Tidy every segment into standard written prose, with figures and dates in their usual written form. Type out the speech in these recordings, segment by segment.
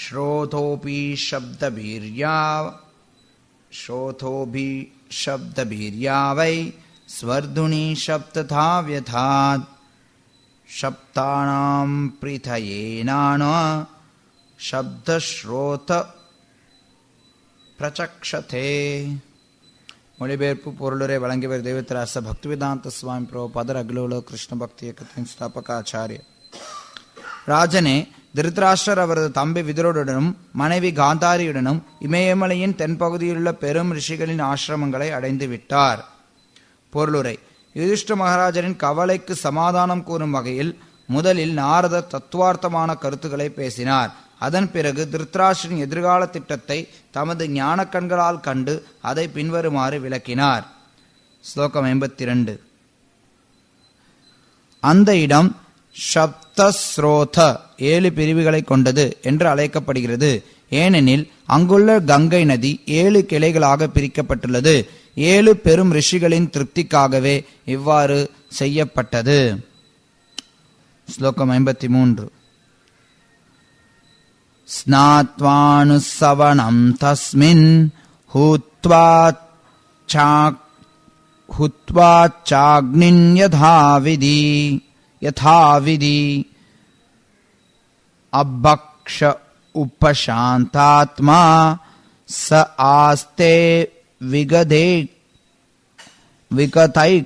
श्रोथोऽपि शब्दवीर्या वै स्वर्धुनी शब्दथा व्यथात् शब्दानां पृथयेनान शब्दश्रोत பிரச்சக்ஷதே. மொழிபெயர்ப்பு பொருளுரை வழங்கியவர் தெய்வத்திராச பக்திவேதாந்த சுவாமி பிரபுபாதர், அகில கிருஷ்ண பக்தி இயக்கத்தின் ஸ்தாபக ஆச்சாரியர். ராஜனே, திருதராஷ்டிரர் அவரது தம்பி விதுரருடனும் மனைவி காந்தாரியுடனும் இமயமலையின் தென்பகுதியிலுள்ள பெரும் ரிஷிகளின் ஆசிரமங்களை அடைந்து விட்டார். பொருளுரை. யுதிஷ்ட மகாராஜரின் கவலைக்கு சமாதானம் கூறும் வகையில் முதலில் நாரதர் தத்துவார்த்தமான கருத்துக்களை பேசினார். அதன் பிறகு திருதராஷ்டிரரின் எதிர்கால திட்டத்தை தமது ஞான கண்களால் கண்டு அதை பின்வருமாறு விளக்கினார். ஸ்லோகம் 82. அந்த இடம் சப்தஸ்ரோத 7 பிரிவுகளை கொண்டது என்று அழைக்கப்படுகிறது. ஏனெனில் அங்குள்ள கங்கை நதி 7 கிளைகளாக பிரிக்கப்பட்டுள்ளது. 7 பெரும் ரிஷிகளின் திருப்திக்காகவே இவ்வாறு செய்யப்பட்டது. ஸ்லோகம் 53. ஸ்நாத்வானுசவனம் தஸ்மின் ஹுத்வாச்சாக்னின் யதாவிதி அபக்ஷ உபசாந்தாத்மா ச ஆஸ்தே விகதைக்ஷணஹ.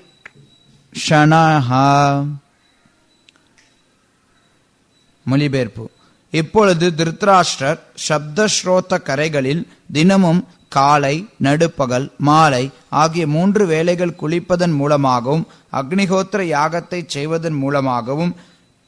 மொழிபெயர்ப்பு. இப்பொழுது திருதராஷ்டிரர் சப்தஸ்ரோத கரைகளில் தினமும் காலை, நடுப்பகல், மாலை ஆகிய 3 வேளைகள் குளிப்பதன் மூலமாகவும் அக்னிஹோத்திர யாகத்தை செய்வதன் மூலமாகவும்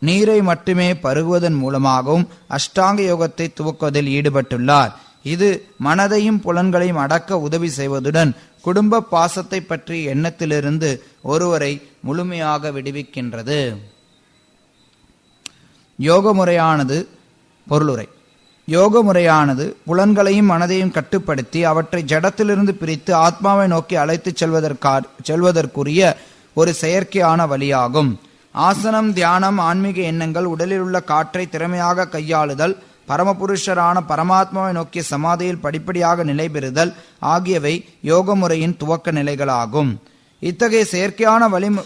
நீரை மட்டுமே பருகுவதன் மூலமாகவும் அஷ்டாங்க யோகத்தை துவக்குவதில் ஈடுபட்டுள்ளார். இது மனதையும் புலன்களையும் அடக்க உதவி செய்வதுடன் குடும்ப பாசத்தை பற்றிய எண்ணத்திலிருந்து ஒருவரை முழுமையாக விடுவிக்கின்றது. யோக முறையானது. பொருளுரை. யோக முறையானது புலன்களையும் மனதையும் கட்டுப்படுத்தி அவற்றை ஜடத்திலிருந்து பிரித்து ஆத்மாவை நோக்கி அழைத்து செல்வதற்குரிய ஒரு செயற்கையான வழியாகும். ஆசனம், தியானம், ஆன்மீக எண்ணங்கள், உடலில் உள்ள காற்றை திறமையாக கையாளுதல், பரமபுருஷரான பரமாத்மாவை நோக்கிய சமாதியில் படிப்படியாக நிலை பெறுதல் ஆகியவை யோக முறையின் துவக்க நிலைகளாகும். இத்தகைய செயற்கையான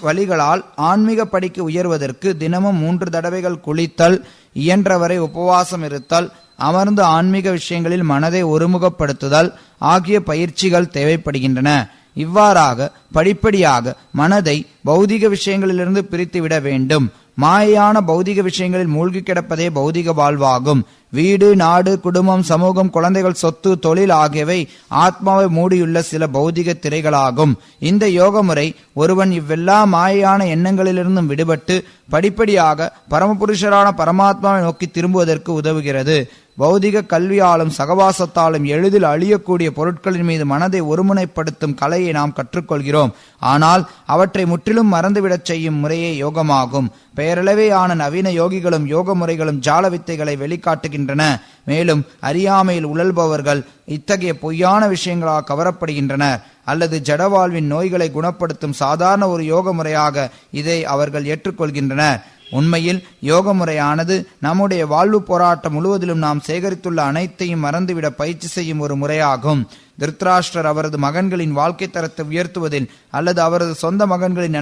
வழிகளால் ஆன்மீக படிக்கு உயர்வதற்கு தினமும் 3 தடவைகள் குளித்தல், இயன்றவரை உபவாசம் இருத்தல், அமர்ந்து ஆன்மீக விஷயங்களில் மனதை ஒருமுகப்படுத்துதல் ஆகிய பயிற்சிகள் தேவைப்படுகின்றன. இவ்வாறாக படிப்படியாக மனதை பௌதிக விஷயங்களிலிருந்து பிரித்துவிட வேண்டும். மாயான பௌதிக விஷயங்களில் மூழ்கி கிடப்பதே பௌதிக வாழ்வாகும். வீடு, நாடு, குடும்பம், சமூகம், குழந்தைகள், சொத்து, தொழில் ஆகியவை ஆத்மாவை மூடியுள்ள சில பௌதிக திரைகளாகும். இந்த யோக முறை ஒருவன் இவ்வெல்லா மாயான எண்ணங்களிலிருந்தும் விடுபட்டு படிப்படியாக பரமபுருஷரான பரமாத்மாவை நோக்கி திரும்புவதற்கு உதவுகிறது. பௌதிக கல்வியாலும் சகவாசத்தாலும் எளிதில் அழியக்கூடிய பொருட்களின் மீது மனதை ஒருமுனைப்படுத்தும் கலையை நாம் கற்றுக்கொள்கிறோம். ஆனால் அவற்றை முற்றிலும் மறந்துவிடச் செய்யும் முறையே யோகமாகும். பெயரளவேயான நவீன யோகிகளும் யோக முறைகளும் ஜால வித்தைகளை வெளிக்காட்டுகின்றன. மேலும் அறியாமையில் உழல்பவர்கள் இத்தகைய பொய்யான விஷயங்களால் கவரப்படுகின்றனர். அல்லது ஜடவாழ்வின் நோய்களை குணப்படுத்தும் சாதாரண ஒரு யோக முறையாக இதை அவர்கள் ஏற்றுக்கொள்கின்றனர். உண்மையில் யோக முறையானது நம்முடைய வாழ்வு போராட்டம் முழுவதிலும் நாம் சேகரித்துள்ள அனைத்தையும் மறந்துவிட பயிற்சி செய்யும் ஒரு முறையாகும். திருதராஷ்டிரர் அவரது மகன்களின் வாழ்க்கை தரத்தை உயர்த்துவதில் அல்லது அவரது சொந்த மகன்களின்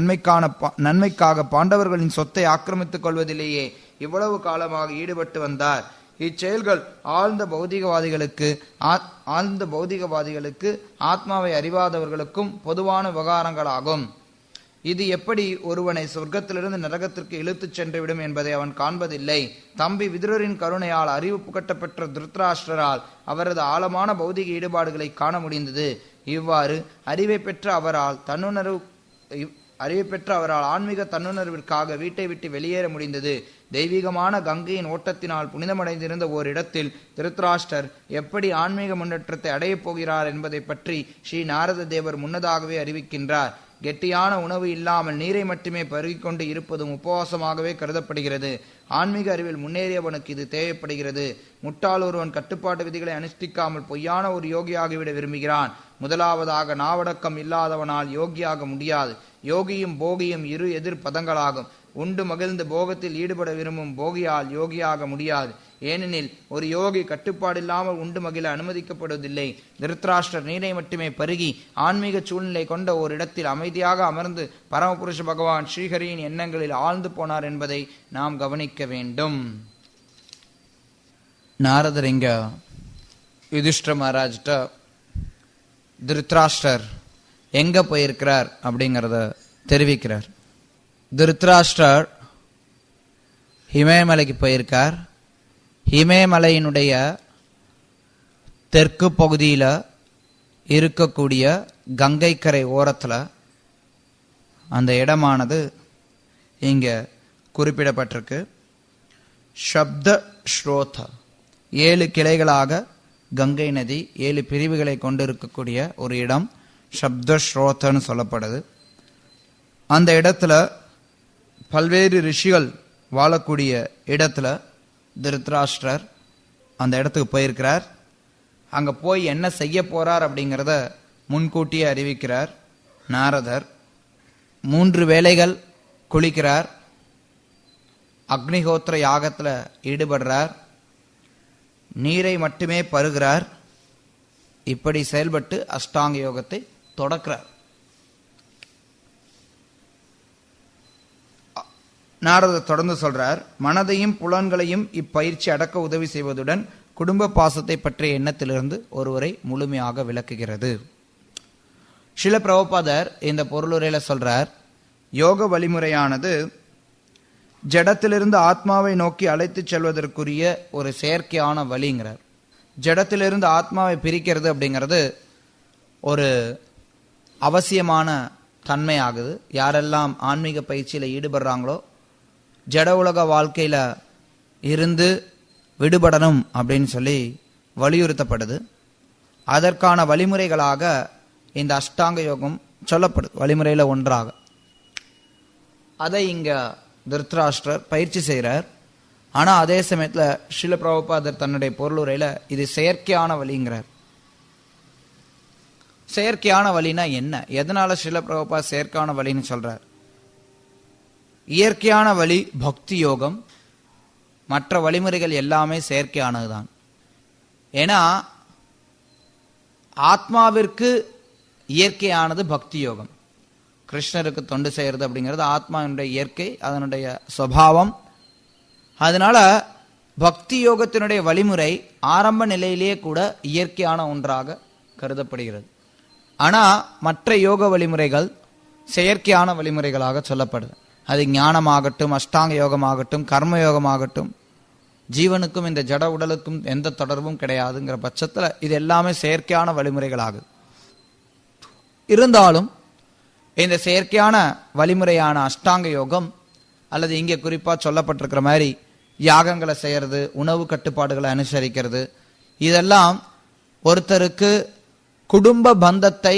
நன்மைக்காக பாண்டவர்களின் சொத்தை ஆக்கிரமித்துக் கொள்வதிலேயே இவ்வளவு காலமாக ஈடுபட்டு வந்தார். இச்செயல்கள் ஆழ்ந்த பௌதிகவாதிகளுக்கு ஆத்மாவை அறிவாதவர்களுக்கும் பொதுவான விவகாரங்களாகும். இது எப்படி ஒருவனை சொர்க்கத்திலிருந்து நரகத்திற்கு இழுத்துச் சென்றுவிடும் என்பதை அவன் காண்பதில்லை. தம்பி விதுரரின் கருணையால் அறிவு புகட்டப்பெற்ற திருதராஷ்டிரரால் அவரது ஆழமான பௌதிக ஈடுபாடுகளை காண முடிந்தது. இவ்வாறு அறிவை பெற்ற அவரால் ஆன்மீக தன்னுணர்விற்காக வீட்டை விட்டு வெளியேற முடிந்தது. தெய்வீகமான கங்கையின் ஓட்டத்தினால் புனிதமடைந்திருந்த ஓரிடத்தில் திருதராஷ்டிரர் எப்படி ஆன்மீக முன்னேற்றத்தை அடையப் போகிறார் என்பதை பற்றி ஸ்ரீ நாரத தேவர் முன்னதாகவே அறிவிக்கின்றார். கெட்டியான உணவு இல்லாமல் நீரை மட்டுமே பருகிக்கொண்டு இருப்பதும் உபவாசமாகவே கருதப்படுகிறது. ஆன்மீக அறிவில் முன்னேறியவனுக்கு இது தேவைப்படுகிறது. முட்டாள் ஒருவன் கட்டுப்பாட்டு விதிகளை அனுஷ்டிக்காமல் பொய்யான ஒரு யோகியாகிவிட விரும்புகிறான். முதலாவதாக நாவடக்கம் இல்லாதவனால் யோகியாக முடியாது. யோகியும் போகியும் இரு எதிர் பதங்களாகும். உண்டு மகிழ்ந்து போகத்தில் ஈடுபட விரும்பும் போகியால் யோகியாக முடியாது. ஏனெனில் ஒரு யோகி கட்டுப்பாடு இல்லாமல் உண்டு மகிழ அனுமதிக்கப்படுவதில்லை. திருத்தராஷ்டிரர் நீரை மட்டுமே பருகி ஆன்மீக சூழ்நிலை கொண்ட ஒரு இடத்தில் அமைதியாக அமர்ந்து பரமபுருஷ பகவான் ஸ்ரீஹரியின் எண்ணங்களில் ஆழ்ந்து போனார் என்பதை நாம் கவனிக்க வேண்டும். நாரதர் இங்க யுதிஷ்டிர மகாராஜ்கிட்ட திருத்தராஷ்டிரர் எங்க போயிருக்கிறார் அப்படிங்கிறத தெரிவிக்கிறார். திருத்தராஷ்டிரர் இமயமலைக்கு போயிருக்கார். இமயமலையினுடைய தெற்கு பகுதியில் இருக்கக்கூடிய கங்கை கரை ஓரத்தில் அந்த இடமானது இங்க குறிப்பிடப்பட்டிருக்கு. சப்த ஸ்ரோத 7 கிளைகளாக கங்கை நதி 7 பிரிவுகளை கொண்டு இருக்கக்கூடிய ஒரு இடம் சப்த ஸ்ரோதன்னு சொல்லப்படுது. அந்த இடத்துல பல்வேறு ரிஷிகள் வாழக்கூடிய இடத்துல திருத்தராஷ்டிரர் அந்த இடத்துக்கு போயிருக்கிறார். அங்க போய் என்ன செய்ய போறார் அப்படிங்கிறத முன்கூட்டியே அறிவிக்கிறார் நாரதர். 3 வேளைகள் குளிக்கிறார், அக்னிஹோத்திர யாகத்துல ஈடுபடுறார், நீரை மட்டுமே பருகிறார். இப்படி செயல்பட்டு அஷ்டாங்க யோகத்தை தொடக்கிறார். நாரதர் தொடர்ந்து சொல்றார், மனதையும் புலன்களையும் இப்பயிற்சி அடக்க உதவி செய்வதுடன் குடும்ப பாசத்தை பற்றிய எண்ணத்திலிருந்து ஒருவரை முழுமையாக விளக்குகிறது. ஸ்ரீல பிரபுபாதர் இந்த பொருளுரையில சொல்றார், யோக வழிமுறையானது ஜடத்திலிருந்து ஆத்மாவை நோக்கி அழைத்து செல்வதற்குரிய ஒரு செயற்கையான வழிங்கிறார். ஜடத்திலிருந்து ஆத்மாவை பிரிக்கிறது அப்படிங்கிறது ஒரு அவசியமான தன்மையாகுது. யாரெல்லாம் ஆன்மீக பயிற்சியில் ஈடுபடுறாங்களோ ஜட உலக வாழ்க்கையில இருந்து விடுபடணும் அப்படின்னு சொல்லி வலியுறுத்தப்படுது. அதற்கான வழிமுறைகளாக இந்த அஷ்டாங்க யோகம் சொல்லப்படுது, வழிமுறையில ஒன்றாக. அதை இங்க திருத்தராஷ்டிரர் பயிற்சி செய்கிறார். ஆனா அதே சமயத்துல ஸ்ரீல பிரபுபாதர் தன்னுடைய பொருளுரையில இது செயற்கையான வழிங்கிறார். செயற்கையான வழினா என்ன, எதனால ஸ்ரீல பிரபுபாத் செயற்கையான வழின்னு சொல்றார்? இயற்கையான வழி பக்தி யோகம், மற்ற வழிமுறைகள் எல்லாமே செயற்கையானதுதான். ஏன்னா ஆத்மாவிற்கு இயற்கையானது பக்தி யோகம். கிருஷ்ணருக்கு தொண்டு செய்யறது அப்படிங்கிறது ஆத்மாவினுடைய இயற்கை, அதனுடைய சுபாவம். அதனால பக்தி யோகத்தினுடைய வழிமுறை ஆரம்ப நிலையிலேயே கூட இயற்கையான ஒன்றாக கருதப்படுகிறது. ஆனா மற்ற யோக வழிமுறைகள் செயற்கையான வழிமுறைகளாக சொல்லப்படுது. அது ஞானமாகட்டும், அஷ்டாங்க யோகமாகட்டும், கர்ம யோகமாகட்டும், ஜீவனுக்கும் இந்த ஜட உடலுக்கும் எந்த தொடர்பும் கிடையாதுங்கிற பட்சத்துல இது எல்லாமே செயற்கையான வழிமுறைகளாகுது. இருந்தாலும் இந்த செயற்கையான வழிமுறையான அஷ்டாங்க யோகம் அல்லது இங்கே குறிப்பா சொல்லப்பட்டிருக்கிற மாதிரி யாகங்களை செய்யறது, உணவு கட்டுப்பாடுகளை அனுசரிக்கிறது, இதெல்லாம் ஒருத்தருக்கு குடும்ப பந்தத்தை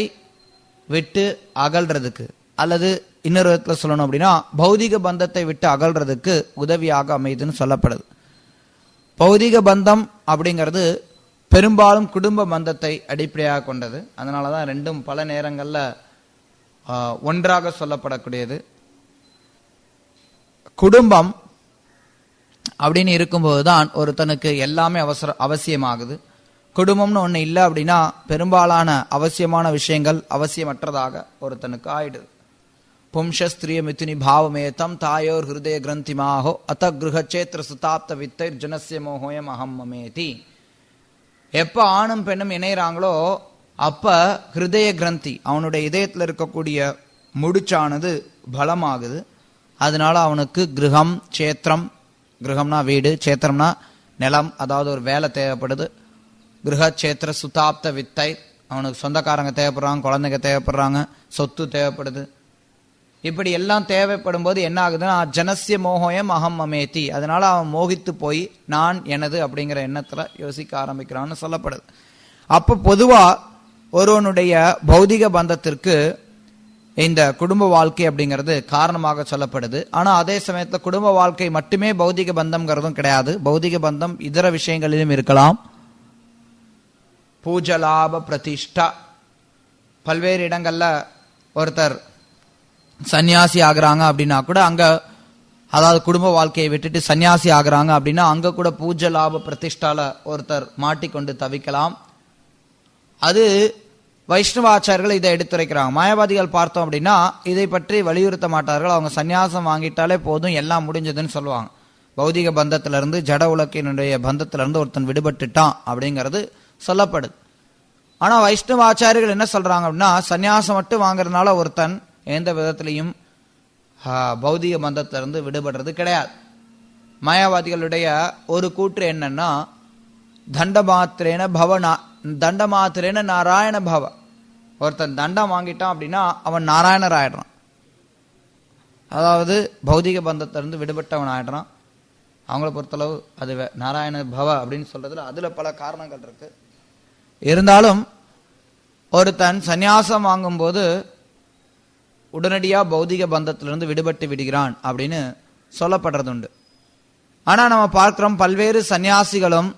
விட்டு அகல்றதுக்கு அல்லது இன்னொரு விதத்துல சொல்லணும் அப்படின்னா பௌதிக பந்தத்தை விட்டு அகல்றதுக்கு உதவியாக அமைதுன்னு சொல்லப்படுது. பௌதிக பந்தம் அப்படிங்கிறது பெரும்பாலும் குடும்ப பந்தத்தை அடிப்படையாக கொண்டது. அதனாலதான் ரெண்டும் பல நேரங்கள்ல ஒன்றாக சொல்லப்படக்கூடியது. குடும்பம் அப்படின்னு இருக்கும்போதுதான் ஒருத்தனுக்கு எல்லாமே அவசியமாகுது. குடும்பம்னு ஒண்ணு இல்லை அப்படின்னா பெரும்பாலான அவசியமான விஷயங்கள் அவசியமற்றதாக ஒருத்தனுக்கு ஆயிடுது. பும்சஸ்திரிய மிதுனி பாவமேதம் தாயோர் ஹிருதய கிரந்திமாஹோ அத்த கிருஹச்சேத்திர சுதாப்த வித்தைர் ஜனசிய மோகோயம் அகம் மமேதி. எப்ப ஆணும் பெண்ணும் இணையறாங்களோ அப்ப ஹிருதய கிரந்தி, அவனுடைய இதயத்தில் இருக்கக்கூடிய முடிச்சானது பலமாகுது. அதனால அவனுக்கு கிரகம் சேத்திரம், கிரகம்னா வீடு, சேத்திரம்னா நிலம், அதாவது ஒரு வேலை தேவைப்படுது. கிரகச்சேத்திர சுதாப்த வித்தை, அவனுக்கு சொந்தக்காரங்க தேவைப்படுறாங்க, குழந்தைங்க தேவைப்படுறாங்க, சொத்து தேவைப்படுது. இப்படி எல்லாம் தேவைப்படும் போது என்ன ஆகுதுன்னா ஜனசிய மோகோயம் அகம் மமேதி. அதனால அவன் மோகித்து போய் நான் எனது அப்படிங்கிற எண்ணத்துல யோசிக்க ஆரம்பிக்கிறான்னு சொல்லப்படுது. அப்ப பொதுவா ஒருவனுடைய பௌதிக பந்தத்திற்கு இந்த குடும்ப வாழ்க்கை அப்படிங்கிறது காரணமாக சொல்லப்படுது. ஆனா அதே சமயத்துல குடும்ப வாழ்க்கை மட்டுமே பௌதிக பந்தம்ங்கிறதும் கிடையாது. பௌதிக பந்தம் இதர விஷயங்களிலும் இருக்கலாம். பூஜலாப பிரதிஷ்டா, பல்வேறு இடங்கள்ல ஒருத்தர் சன்னியாசி ஆகுறாங்க அப்படின்னா கூட அங்க அதாவது குடும்ப வாழ்க்கையை விட்டுட்டு சன்னியாசி ஆகுறாங்க அப்படின்னா அங்க கூட பூஜை லாப பிரதிஷ்டால ஒருத்தர் மாட்டிக்கொண்டு தவிக்கலாம். அது வைஷ்ணவாச்சாரியர்கள் இதை எடுத்துரைக்கிறாங்க. மாயாவாதிகள் பார்த்தோம் அப்படின்னா இதை பற்றி வலியுறுத்த மாட்டார்கள். அவங்க சன்னியாசம் வாங்கிட்டாலே போதும், எல்லாம் முடிஞ்சதுன்னு சொல்லுவாங்க. பௌதிக பந்தத்திலிருந்து ஜட உலகினுடைய பந்தத்திலிருந்து ஒருத்தன் விடுபட்டுட்டான் அப்படிங்கிறது சொல்லப்படுது. ஆனா வைஷ்ணவ ஆச்சாரியர்கள் என்ன சொல்றாங்க அப்படின்னா, சன்னியாசம் மட்டும் வாங்குறதுனால ஒருத்தன் எந்த விதத்திலையும் பௌதிக பந்தத்திலிருந்து விடுபடுறது கிடையாது. மாயாவாதிகளுடைய ஒரு கூற்று என்னன்னா, தண்டமாத்திரேன நாராயண பவ. ஒருத்தன் தண்டம் வாங்கிட்டான் அப்படின்னா அவன் நாராயணர் ஆயிடுறான். அதாவது பௌதிக பந்தத்திலிருந்து விடுபட்டவன் ஆயிடுறான். அவங்கள பொறுத்தளவு அது நாராயண பவ அப்படின்னு சொல்றதுல அதுல பல காரணங்கள் இருக்கு. இருந்தாலும் ஒருத்தன் சந்நியாசம் வாங்கும்போது உடனடியா பௌதிக பந்தத்திலிருந்து விடுபட்டு விடுகிறான் அப்படின்னு சொல்லப்படுறது உண்டு. ஆனா நம்ம பார்க்கிறோம் பல்வேறு சன்னியாசிகளும்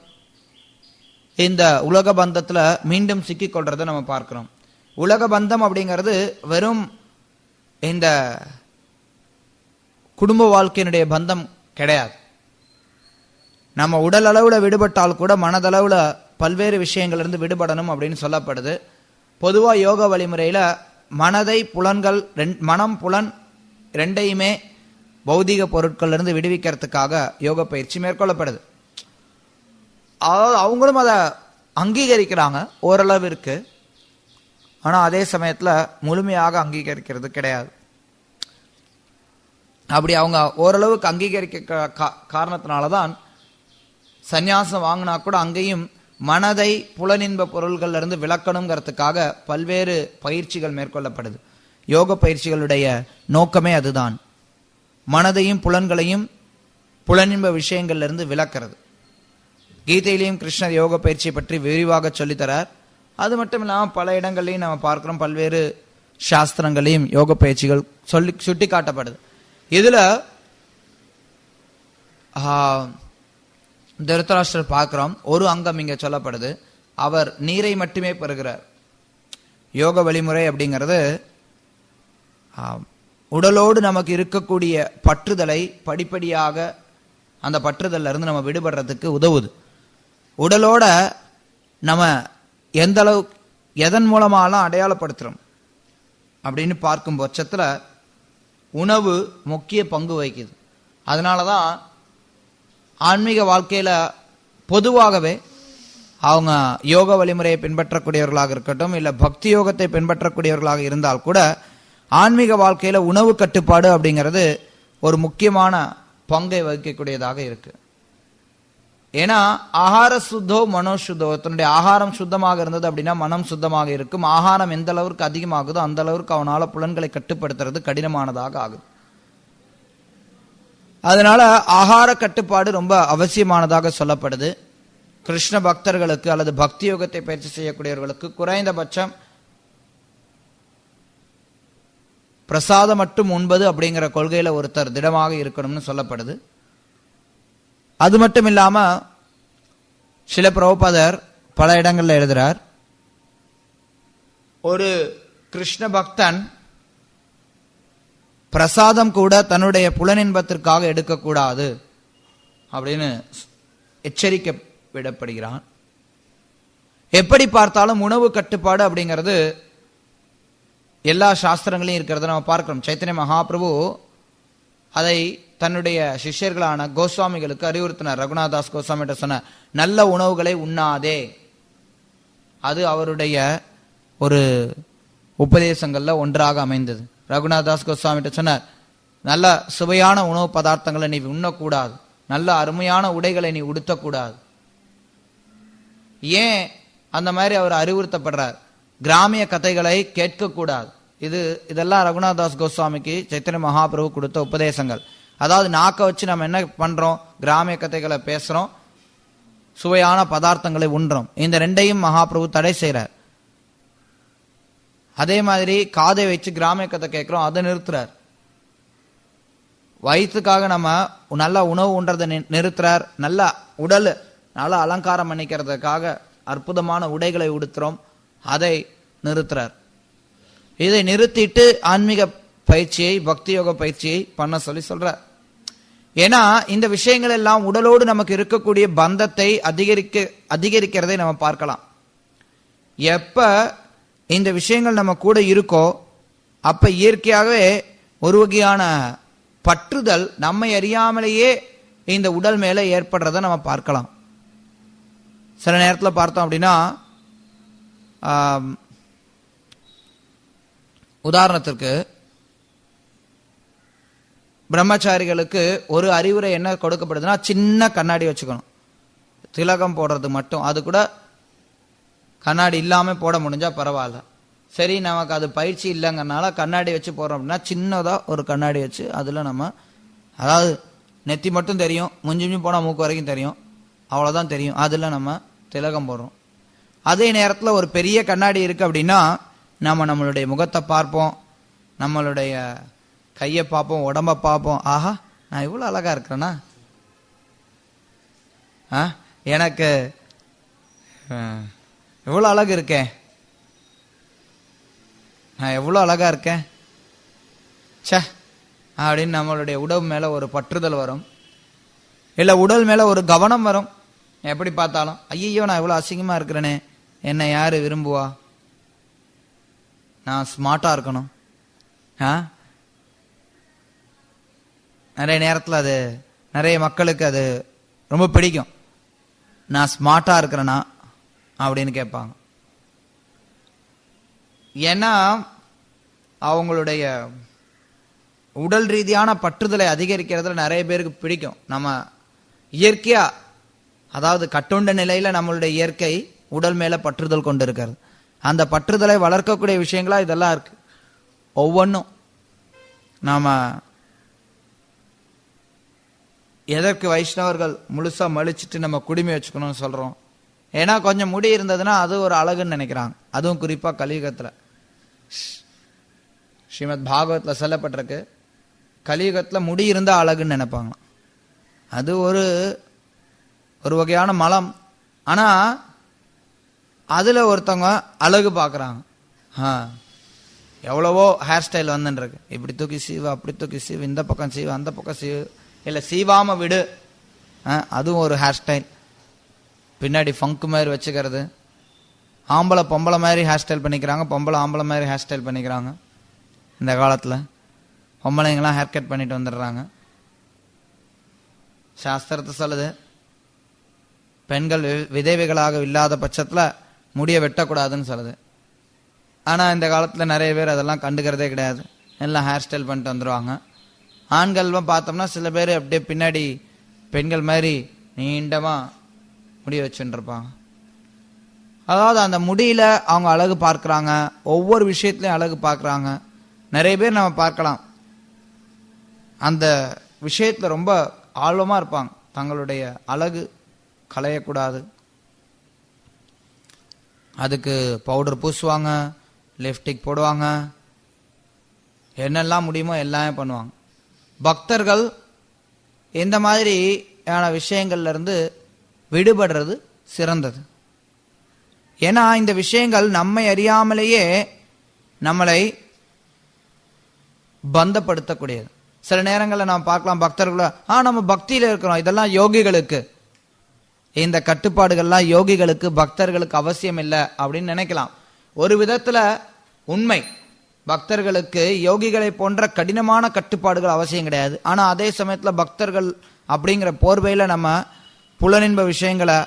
இந்த உலக பந்தத்துல மீண்டும் சிக்கிக் கொள்றதை நம்ம பார்க்கிறோம். உலக பந்தம் அப்படிங்கிறது வெறும் இந்த குடும்ப வாழ்க்கையினுடைய பந்தம் கிடையாது. நம்ம உடல் அளவுல விடுபட்டால் கூட மனதளவுல பல்வேறு விஷயங்கள் இருந்து விடுபடணும் அப்படின்னு சொல்லப்படுது. பொதுவா யோக வழிமுறையில மனதை புலன்கள் மனம் புலன் ரெண்டையுமே பௌதிக பொருட்கள் இருந்து விடுவிக்கிறதுக்காக யோக பயிற்சி மேற்கொள்ளப்படுது. அதாவது அவங்களும் அதை அங்கீகரிக்கிறாங்க ஓரளவிற்கு. ஆனா அதே சமயத்துல முழுமையாக அங்கீகரிக்கிறது கிடையாது. அப்படி அவங்க ஓரளவுக்கு அங்கீகரிக்க காரணத்தினாலதான் சந்நியாசம் வாங்கினா கூட அங்கேயும் மனதை புலனின்ப பொருள்கள் இருந்து விளக்கணுங்கிறதுக்காக பல்வேறு பயிற்சிகள் மேற்கொள்ளப்படுது. யோக பயிற்சிகளுடைய நோக்கமே அதுதான், மனதையும் புலன்களையும் புலனின்ப விஷயங்கள்ல இருந்து விளக்கிறது. கீதையிலையும் கிருஷ்ணர் யோக பயிற்சியை பற்றி விரிவாக சொல்லித்தரார். அது மட்டும் இல்லாமல் பல இடங்கள்லையும் நம்ம பார்க்கிறோம், பல்வேறு சாஸ்திரங்களையும் யோக பயிற்சிகள் சுட்டி காட்டப்படுது. இதுல திருதராஷ்டிரர் பார்க்கிறோம், ஒரு அங்கம் இங்க சொல்லப்படுது. அவர் நீரை மட்டுமே பெறுகிறார். யோக வழிமுறை அப்படிங்கிறது உடலோடு நமக்கு இருக்கக்கூடிய பற்றுதலை படிப்படியாக அந்த பற்றுதல்ல இருந்து நம்ம விடுபடுறதுக்கு உதவுது. உடலோட நம்ம எந்த அளவு எதன் மூலமாலாம் அடையாளப்படுத்துறோம் அப்படின்னு பார்க்கும் பட்சத்துல உணவு முக்கிய பங்கு வகிக்குது. அதனாலதான் ஆன்மீக வாழ்க்கையில பொதுவாகவே அவங்க யோக வழிமுறையை பின்பற்றக்கூடியவர்களாக இருக்கட்டும், இல்ல பக்தி யோகத்தை பின்பற்றக்கூடியவர்களாக இருந்தால் கூட ஆன்மீக வாழ்க்கையில உணவு கட்டுப்பாடு அப்படிங்கிறது ஒரு முக்கியமான பங்கை வகிக்கக்கூடியதாக இருக்கு. ஏன்னா ஆகார சுத்தோ மனோ சுத்தோ, தன்னுடைய ஆகாரம் சுத்தமாக இருந்தது அப்படின்னா மனம் சுத்தமாக இருக்கும். ஆகாரம் எந்த அளவுக்கு அதிகமாகுதோ அந்த அளவுக்கு அவனால புலன்களை கட்டுப்படுத்துறது கடினமானதாக ஆகுது. அதனால ஆகார கட்டுப்பாடு ரொம்ப அவசியமானதாக சொல்லப்படுது. கிருஷ்ண பக்தர்களுக்கு அல்லது பக்தி யோகத்தை பயிற்சி செய்யக்கூடியவர்களுக்கு குறைந்தபட்சம் பிரசாதம் மட்டும் உண்பது அப்படிங்கிற கொள்கையில ஒருத்தர் திடமாக இருக்கணும்னு சொல்லப்படுது. அது மட்டும் இல்லாம சில பிரபுபாதர் பல இடங்கள்ல எழுதுறார், ஒரு கிருஷ்ண பக்தன் பிரசாதம் கூட தன்னுடைய புலனின்பத்திற்காக எடுக்கக்கூடாது அப்படின்னு எச்சரிக்கை விடப்படுகிறான். எப்படி பார்த்தாலும் உணவு கட்டுப்பாடு அப்படிங்கிறது எல்லா சாஸ்திரங்களையும் இருக்கிறத நம்ம பார்க்கிறோம். சைத்தன்ய மகாபிரபு அதை தன்னுடைய சிஷ்யர்களான கோஸ்வாமிகளுக்கு அறிவுறுத்தினார். ரகுநாதாஸ் கோஸ்வாமிகிட்ட சொன்ன, நல்ல உணவுகளை உண்ணாதே. அது அவருடைய ஒரு உபதேசங்கள்ல ஒன்றாக அமைந்தது. ரகுநாதாஸ் கோஸ்வாமிகிட்ட சொன்னார், நல்ல சுவையான உணவு பதார்த்தங்களை நீ உண்ணக்கூடாது, நல்ல அருமையான உடைகளை நீ உடுத்தக்கூடாது. ஏன் அந்த மாதிரி அவர் அறிவுறுத்தப்படுறார்? கிராமிய கதைகளை கேட்கக்கூடாது. இதெல்லாம் ரகுநாதாஸ் கோஸ்வாமிக்கு சைத்தன்ய மகாபிரபு கொடுத்த உபதேசங்கள். அதாவது நாக்க வச்சு நம்ம என்ன பண்றோம்? கிராமிய கதைகளை பேசுறோம், சுவையான பதார்த்தங்களை உண்றோம். இந்த ரெண்டையும் மகாபிரபு தடை செய்யறார். அதே மாதிரி காதை வச்சு கிராமிய கதை கேட்கிறோம், அதை நிறுத்துறார். வயிற்றுக்காக நம்ம நல்ல உணவு உண்றதை நிறுத்துறார். நல்ல உடல் நல்ல அலங்காரம் பண்ணிக்கிறதுக்காக அற்புதமான உடைகளை உடுத்துறோம், அதை நிறுத்துறார். இதை நிறுத்திட்டு ஆன்மீக பயிற்சியை பக்தி யோக பயிற்சியை பண்ண சொல்லி சொல்றார். ஏன்னா இந்த விஷயங்கள் எல்லாம் உடலோடு நமக்கு இருக்கக்கூடிய பந்தத்தை அதிகரிக்கிறதை நம்ம பார்க்கலாம். எப்ப இந்த விஷயங்கள் நம்ம கூட இருக்கோ அப்ப இயற்கையாகவே ஒரு வகையான பற்றுதல் நம்மை அறியாமலேயே இந்த உடல் மேல ஏற்படுறத நம்ம பார்க்கலாம். சில நேரத்தில் பார்த்தோம் அப்படின்னா, உதாரணத்திற்கு பிரம்மச்சாரிகளுக்கு ஒரு அறிவுரை என்ன கொடுக்கப்படுதுன்னா, சின்ன கண்ணாடி வச்சுக்கணும், திலகம் போடுறது மட்டும். அது கூட கண்ணாடி இல்லாம போட முடிஞ்சா பரவாயில்ல. சரி, நமக்கு அது பயிற்சி இல்லைங்கறனால கண்ணாடி வச்சு போடுறோம் அப்படின்னா, சின்னதா ஒரு கண்ணாடி வச்சு அதுல நம்ம, அதாவது நெத்தி மட்டும் தெரியும், முஞ்சி போனா மூக்கு வரைக்கும் தெரியும், அவ்வளவுதான் தெரியும், அதுல நம்ம திலகம் போடுறோம். அதே நேரத்தில் ஒரு பெரிய கண்ணாடி இருக்கு அப்படின்னா நம்மளுடைய முகத்தை பார்ப்போம், நம்மளுடைய கையை பார்ப்போம், உடம்ப பார்ப்போம். ஆஹா, நான் இவ்வளோ அழகா இருக்கிறேன்னா, எனக்கு எவ்வளோ அழகு இருக்கேன், நான் எவ்வளோ அழகா இருக்கேன் சே அப்படின்னு நம்மளுடைய உடம்பு மேல ஒரு பற்றுதல் வரும், இல்லை உடல் மேல ஒரு கவனம் வரும். எப்படி பார்த்தாலும் ஐயோ நான் இவ்வளோ அசிங்கமா இருக்கிறேனே, என்னை யாரு விரும்புவா, நான் ஸ்மார்ட்டா இருக்கணும். நிறைய நேரத்தில் அது நிறைய மக்களுக்கு அது ரொம்ப பிடிக்கும், நான் ஸ்மார்ட்டா இருக்கிறேனா அப்படின்னு கேட்பாங்க. ஏன்னா அவங்களுடைய உடல் ரீதியான பற்றுதலை அதிகரிக்கிறதுல நிறைய பேருக்கு பிடிக்கும். நம்ம இயற்கையா, அதாவது கட்டுண்ட நிலையில நம்மளுடைய இயற்கை உடல் மேல பற்றுதல் கொண்டு இருக்கிறது. அந்த பற்றுதலை வளர்க்கக்கூடிய விஷயங்களா இதெல்லாம் இருக்கு. ஒவ்வொன்றும் நாம எதற்கு வைஷ்ணவர்கள் முழுசா மலிச்சிட்டு நம்ம குடிமை வச்சுக்கணும்னு சொல்றோம்? ஏன்னா கொஞ்சம் முடி இருந்ததுன்னா அது ஒரு அழகுன்னு நினைக்கிறாங்க. அதுவும் குறிப்பா கலியுகத்துல, ஸ்ரீமத் பாகவத்ல சொல்லப்பட்டிருக்கு, கலியுகத்துல முடி இருந்தா அழகுன்னு நினைப்பாங்க. அது ஒரு வகையான மலம். ஆனா அதுல ஒருத்தவங்க அழகு பாக்குறாங்க. எவ்வளவோ ஹேர் ஸ்டைல் வந்துன்னு இருக்கு, இப்படி தூக்கி சீவு, அப்படி தூக்கி சீவு, இந்த பக்கம் சீவு, அந்த பக்கம் சீவு, இல்ல சீவாம விடு, அதுவும் ஒரு ஹேர் ஸ்டைல். பின்னாடி ஃபங்கு மாதிரி வச்சுக்கிறது, ஆம்பளை பொம்பளை மாதிரி ஹேர் ஸ்டைல் பண்ணிக்கிறாங்க, பொம்பளை ஆம்பளை மாதிரி ஹேர் ஸ்டைல் பண்ணிக்கிறாங்க. இந்த காலத்துல பொம்பளைங்கெல்லாம் ஹேர் கட் பண்ணிட்டு வந்துடுறாங்க. சாஸ்திரத்தை சொல்லுது, பெண்கள் விதவைகளாக இல்லாத பட்சத்துல முடிய வெட்டக்கூடாதுன்னு சொல்லுது. ஆனா இந்த காலத்துல நிறைய பேர் அதெல்லாம் கண்டுக்கிறதே கிடையாது, எல்லாம் ஹேர் ஸ்டைல் பண்ணிட்டு வந்துடுவாங்க. ஆண்கள் பார்த்தோம்னா சில பேர் அப்படியே பின்னாடி பெண்கள் மாதிரி நீண்டமா முடிய வச்சுட்டு இருப்பாங்க. அதாவது அந்த முடியில அவங்க அழகு பார்க்கிறாங்க, ஒவ்வொரு விஷயத்திலையும் அழகு பார்க்கிறாங்க. நிறைய பேர் நம்ம பார்க்கலாம் அந்த விஷயத்துல ரொம்ப ஆர்வமா இருப்பாங்க, தங்களுடைய அழகு களையக்கூடாது, அதுக்கு பவுடர் பூசுவாங்க, லிப்ஸ்டிக் போடுவாங்க, என்னெல்லாம் முடியுமோ எல்லாமே பண்ணுவாங்க. பக்தர்கள் இந்த மாதிரியான விஷயங்கள்ல இருந்து விடுபடுறது சிறந்தது. ஏன்னா இந்த விஷயங்கள் நம்மை அறியாமலேயே நம்மளை பந்தப்படுத்தக்கூடியது. சில நேரங்களில் நாம் பார்க்கலாம் பக்தர்கள, நம்ம பக்தியில இருக்கிறோம், இதெல்லாம் யோகிகளுக்கு, இந்த கட்டுப்பாடுகள்லாம் யோகிகளுக்கு, பக்தர்களுக்கு அவசியம் இல்லை அப்படின்னு நினைக்கலாம். ஒரு விதத்துல உண்மை, பக்தர்களுக்கு யோகிகளை போன்ற கடினமான கட்டுப்பாடுகள் அவசியம் கிடையாது. ஆனா அதே சமயத்துல பக்தர்கள் அப்படிங்கிற போர்வையில நம்ம புலனின்ப விஷயங்களை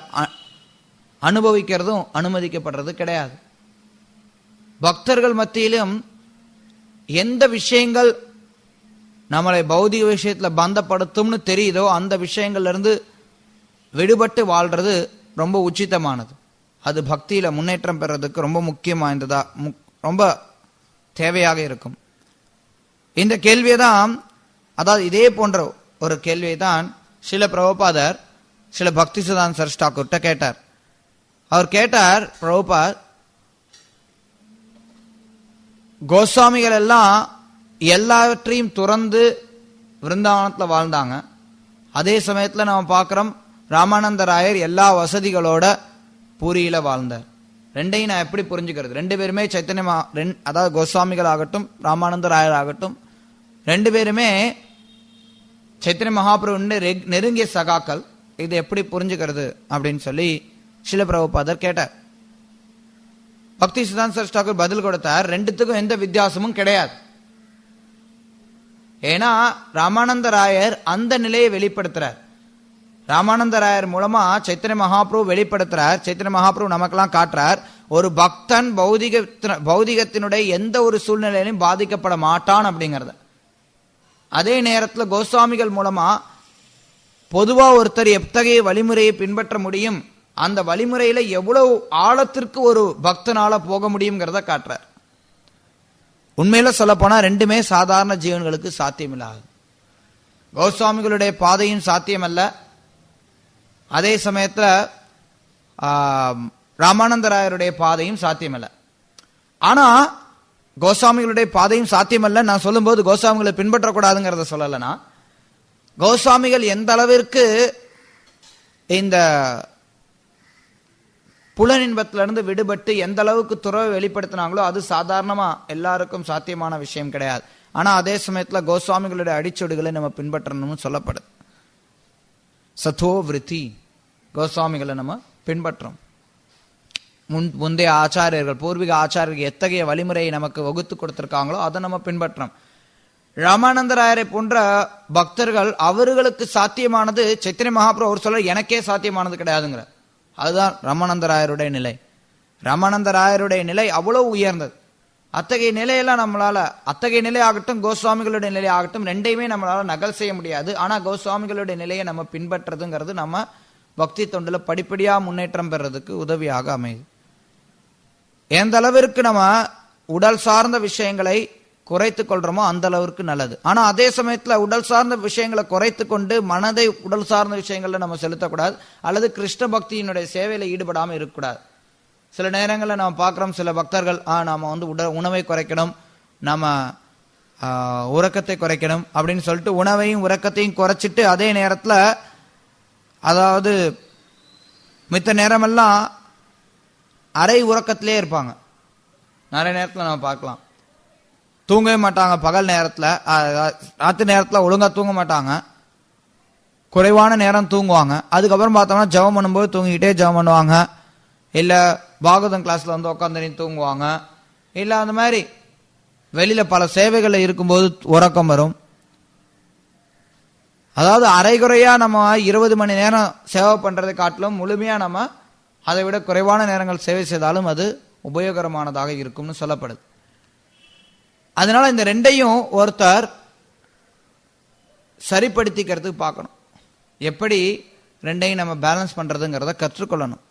அனுபவிக்கிறதும் அனுமதிக்கப்படுறது கிடையாது. பக்தர்கள் மத்தியிலும் எந்த விஷயங்கள் நம்மளை பௌதிக விஷயத்துல பந்தப்படுத்தும்னு தெரியுதோ அந்த விஷயங்கள்ல இருந்து விடுபட்டு வாழ்றது ரொம்ப உச்சிதமானது. அது பக்தியில முன்னேற்றம் பெறதுக்கு ரொம்ப முக்கியமானதா, ரொம்ப தேவையாக இருக்கும். இந்த கேள்வியை தான், அதாவது இதே போன்ற ஒரு கேள்வியை தான் ஸ்ரீல பிரபுபாதர் ஸ்ரீல பக்தி சுதாந்த சரஸ்வதி தாக்கூர்ட்ட கேட்டார். அவர் கேட்டார், பிரபுபாத், கோஸ்வாமிகள் எல்லாம் எல்லாவற்றையும் துறந்து விருந்தாவனத்துல வாழ்ந்தாங்க, அதே சமயத்துல நம்ம பார்க்கிறோம் ராமானந்த ராயர் எல்லா வசதிகளோட பூரியில வாழ்ந்தார். ரெண்டையும் நான் எப்படி புரிஞ்சுக்கிறது? ரெண்டு பேருமே சைத்தன்யமா, அதாவது கோஸ்வாமிகள் ஆகட்டும் ராமானந்த ராயர் ஆகட்டும், ரெண்டு பேருமே சைத்தன்ய மகாபிரபு நெருங்கிய சகாக்கள். இது எப்படி புரிஞ்சுக்கிறது அப்படின்னு சொல்லி ஸ்ரீல பிரபுபாதர் கேட்டார். பக்தி சித்தாந்த சரஸ்வதி தாக்கூர் பதில் கொடுத்தார், ரெண்டுத்துக்கும் எந்த வித்தியாசமும் கிடையாது. ஏன்னா ராமானந்த ராயர் அந்த நிலையை வெளிப்படுத்துறார். ராமானந்த ராயர் மூலமா சைத்தன்ய மகாபிரபு வெளிப்படுத்துறார். சைத்தன்ய மகாபிரபு நமக்கெல்லாம் காட்டுறார், ஒரு பக்தன் பௌதிகத்தினுடைய எந்த ஒரு சூழ்நிலையிலும் பாதிக்கப்பட மாட்டான் அப்படிங்கறத. அதே நேரத்தில் கோஸ்வாமிகள் மூலமா பொதுவா ஒருத்தர் எத்தகைய வழிமுறையை பின்பற்ற முடியும், அந்த வழிமுறையில எவ்வளவு ஆழத்திற்கு ஒரு பக்தனால போக முடியுங்கிறத காட்டுறார். உண்மையில சொல்ல போனா ரெண்டுமே சாதாரண ஜீவன்களுக்கு சாத்தியமில்லாது. கோஸ்வாமிகளுடைய பாதையும் சாத்தியமல்ல, அதே சமயத்துல ராமானந்த ராயருடைய பாதையும் சாத்தியமல்ல. ஆனா கோஸ்வாமிகளுடைய பாதையும் சாத்தியமல்ல நான் சொல்லும்போது கோஸ்வாமிகளை பின்பற்றக்கூடாதுங்கிறத சொல்லலைன்னா, கோஸ்வாமிகள் எந்த அளவிற்கு இந்த புலனின்பத்திலிருந்து விடுபட்டு எந்த அளவுக்கு துறவை வெளிப்படுத்தினாங்களோ அது சாதாரணமா எல்லாருக்கும் சாத்தியமான விஷயம் கிடையாது. ஆனா அதே சமயத்துல கோஸ்வாமிகளுடைய அடிச்சொடுகளை நம்ம பின்பற்றணும்னு சொல்லப்படுது. சத்தோ விருத்தி கோஸ்வாமிகளை நம்ம பின்பற்றோம். முந்தைய ஆச்சாரியர்கள், பூர்வீக ஆச்சாரியர்கள் எத்தகைய வழிமுறையை நமக்கு வகுத்து கொடுத்திருக்காங்களோ அதை நம்ம பின்பற்றோம். ராமானந்த ராயரை போன்ற பக்தர்கள் அவர்களுக்கு சாத்தியமானது சைத்தன்ய மகாபிரபு அவர் சொல்ல எனக்கே சாத்தியமானது கிடையாதுங்கிற. அதுதான் ராமானந்த ராயருடைய நிலை. ராமானந்த ராயருடைய நிலை அவ்வளவு உயர்ந்தது. அத்தகைய நிலையெல்லாம் நம்மளால, அத்தகைய நிலை ஆகட்டும் கோஸ்வாமிகளுடைய நிலை ஆகட்டும், ரெண்டையுமே நம்மளால நகல் செய்ய முடியாது. ஆனா கோஸ்வாமிகளுடைய நிலையை நம்ம பின்பற்றுறதுங்கிறது நம்ம பக்தி தொண்டுல படிப்படியா முன்னேற்றம் பெறதுக்கு உதவியாக அமையுது. எந்த அளவிற்கு நம்ம உடல் சார்ந்த விஷயங்களை குறைத்து கொள்றோமோ அந்த அளவிற்கு நல்லது. ஆனா அதே சமயத்துல உடல் சார்ந்த விஷயங்களை குறைத்து கொண்டு மனதை உடல் சார்ந்த விஷயங்கள்ல நம்ம செலுத்தக்கூடாது, அல்லது கிருஷ்ண பக்தியினுடைய சேவையில ஈடுபடாம இருக்கக்கூடாது. சில நேரங்களில் நம்ம பார்க்கிறோம், சில பக்தர்கள் நாம உணவை குறைக்கணும், நம்ம உறக்கத்தை குறைக்கணும் அப்படின்னு சொல்லிட்டு உணவையும் உறக்கத்தையும் குறைச்சிட்டு அதே நேரத்தில் அதாவது மித்த நேரமெல்லாம் அரை உறக்கத்திலே இருப்பாங்க. நிறைய நேரத்தில் நம்ம பார்க்கலாம், தூங்கவே மாட்டாங்க. பகல் நேரத்தில் ராத்திரி நேரத்தில் ஒழுங்கா தூங்க மாட்டாங்க, குறைவான நேரம் தூங்குவாங்க. அதுக்கப்புறம் பார்த்தோம்னா ஜெபம் பண்ணும்போது தூங்கிக்கிட்டே ஜெபம் பண்ணுவாங்க, இல்லை பாகவதம் கிளாஸ்ல வந்து உட்காந்து தூங்குவாங்க, இல்லை அந்த மாதிரி வெளியில பல சேவைகள் இருக்கும்போது உறக்கம் வரும். அதாவது அரைகுறையா நம்ம 20 மணி நேரம் சேவை பண்றதை காட்டிலும் முழுமையா நம்ம அதை விட குறைவான நேரங்கள் சேவை செய்தாலும் அது உபயோகரமானதாக இருக்கும்னு சொல்லப்படுது. அதனால இந்த ரெண்டையும் ஒருத்தர் சரிப்படுத்திக்கிறதுக்கு பார்க்கணும். எப்படி ரெண்டையும் நம்ம பேலன்ஸ் பண்றதுங்கிறத கற்றுக்கொள்ளணும்.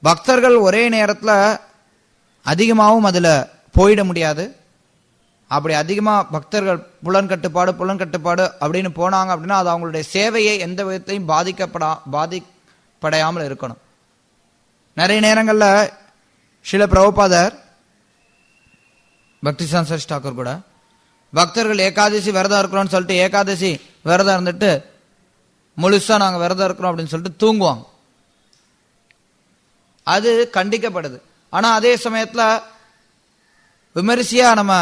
பக்தர்கள் ஒரே நேரத்தில் அதிகமாகவும் அதில் போயிட முடியாது. அப்படி அதிகமாக பக்தர்கள் புலன் கட்டுப்பாடு அப்படின்னு போனாங்க அப்படின்னா அது அவங்களுடைய சேவையை எந்த விதத்தையும் பாதிப்படையாமல் இருக்கணும். நிறைய நேரங்களில் ஸ்ரீல பிரபுபாதர் பக்தி சித்தாந்த சரஸ்வதி தாக்கூர் கூட பக்தர்கள் ஏகாதசி விரதம் இருக்கிறோம்னு சொல்லிட்டு ஏகாதசி விரதம் இருந்துட்டு முழுசா நாங்கள் விரதம் இருக்கிறோம் அப்படின்னு சொல்லிட்டு தூங்குவாங்க. அது கண்டிக்கப்படுது. ஆனா அதே சமயத்துல விமரிசையா நம்ம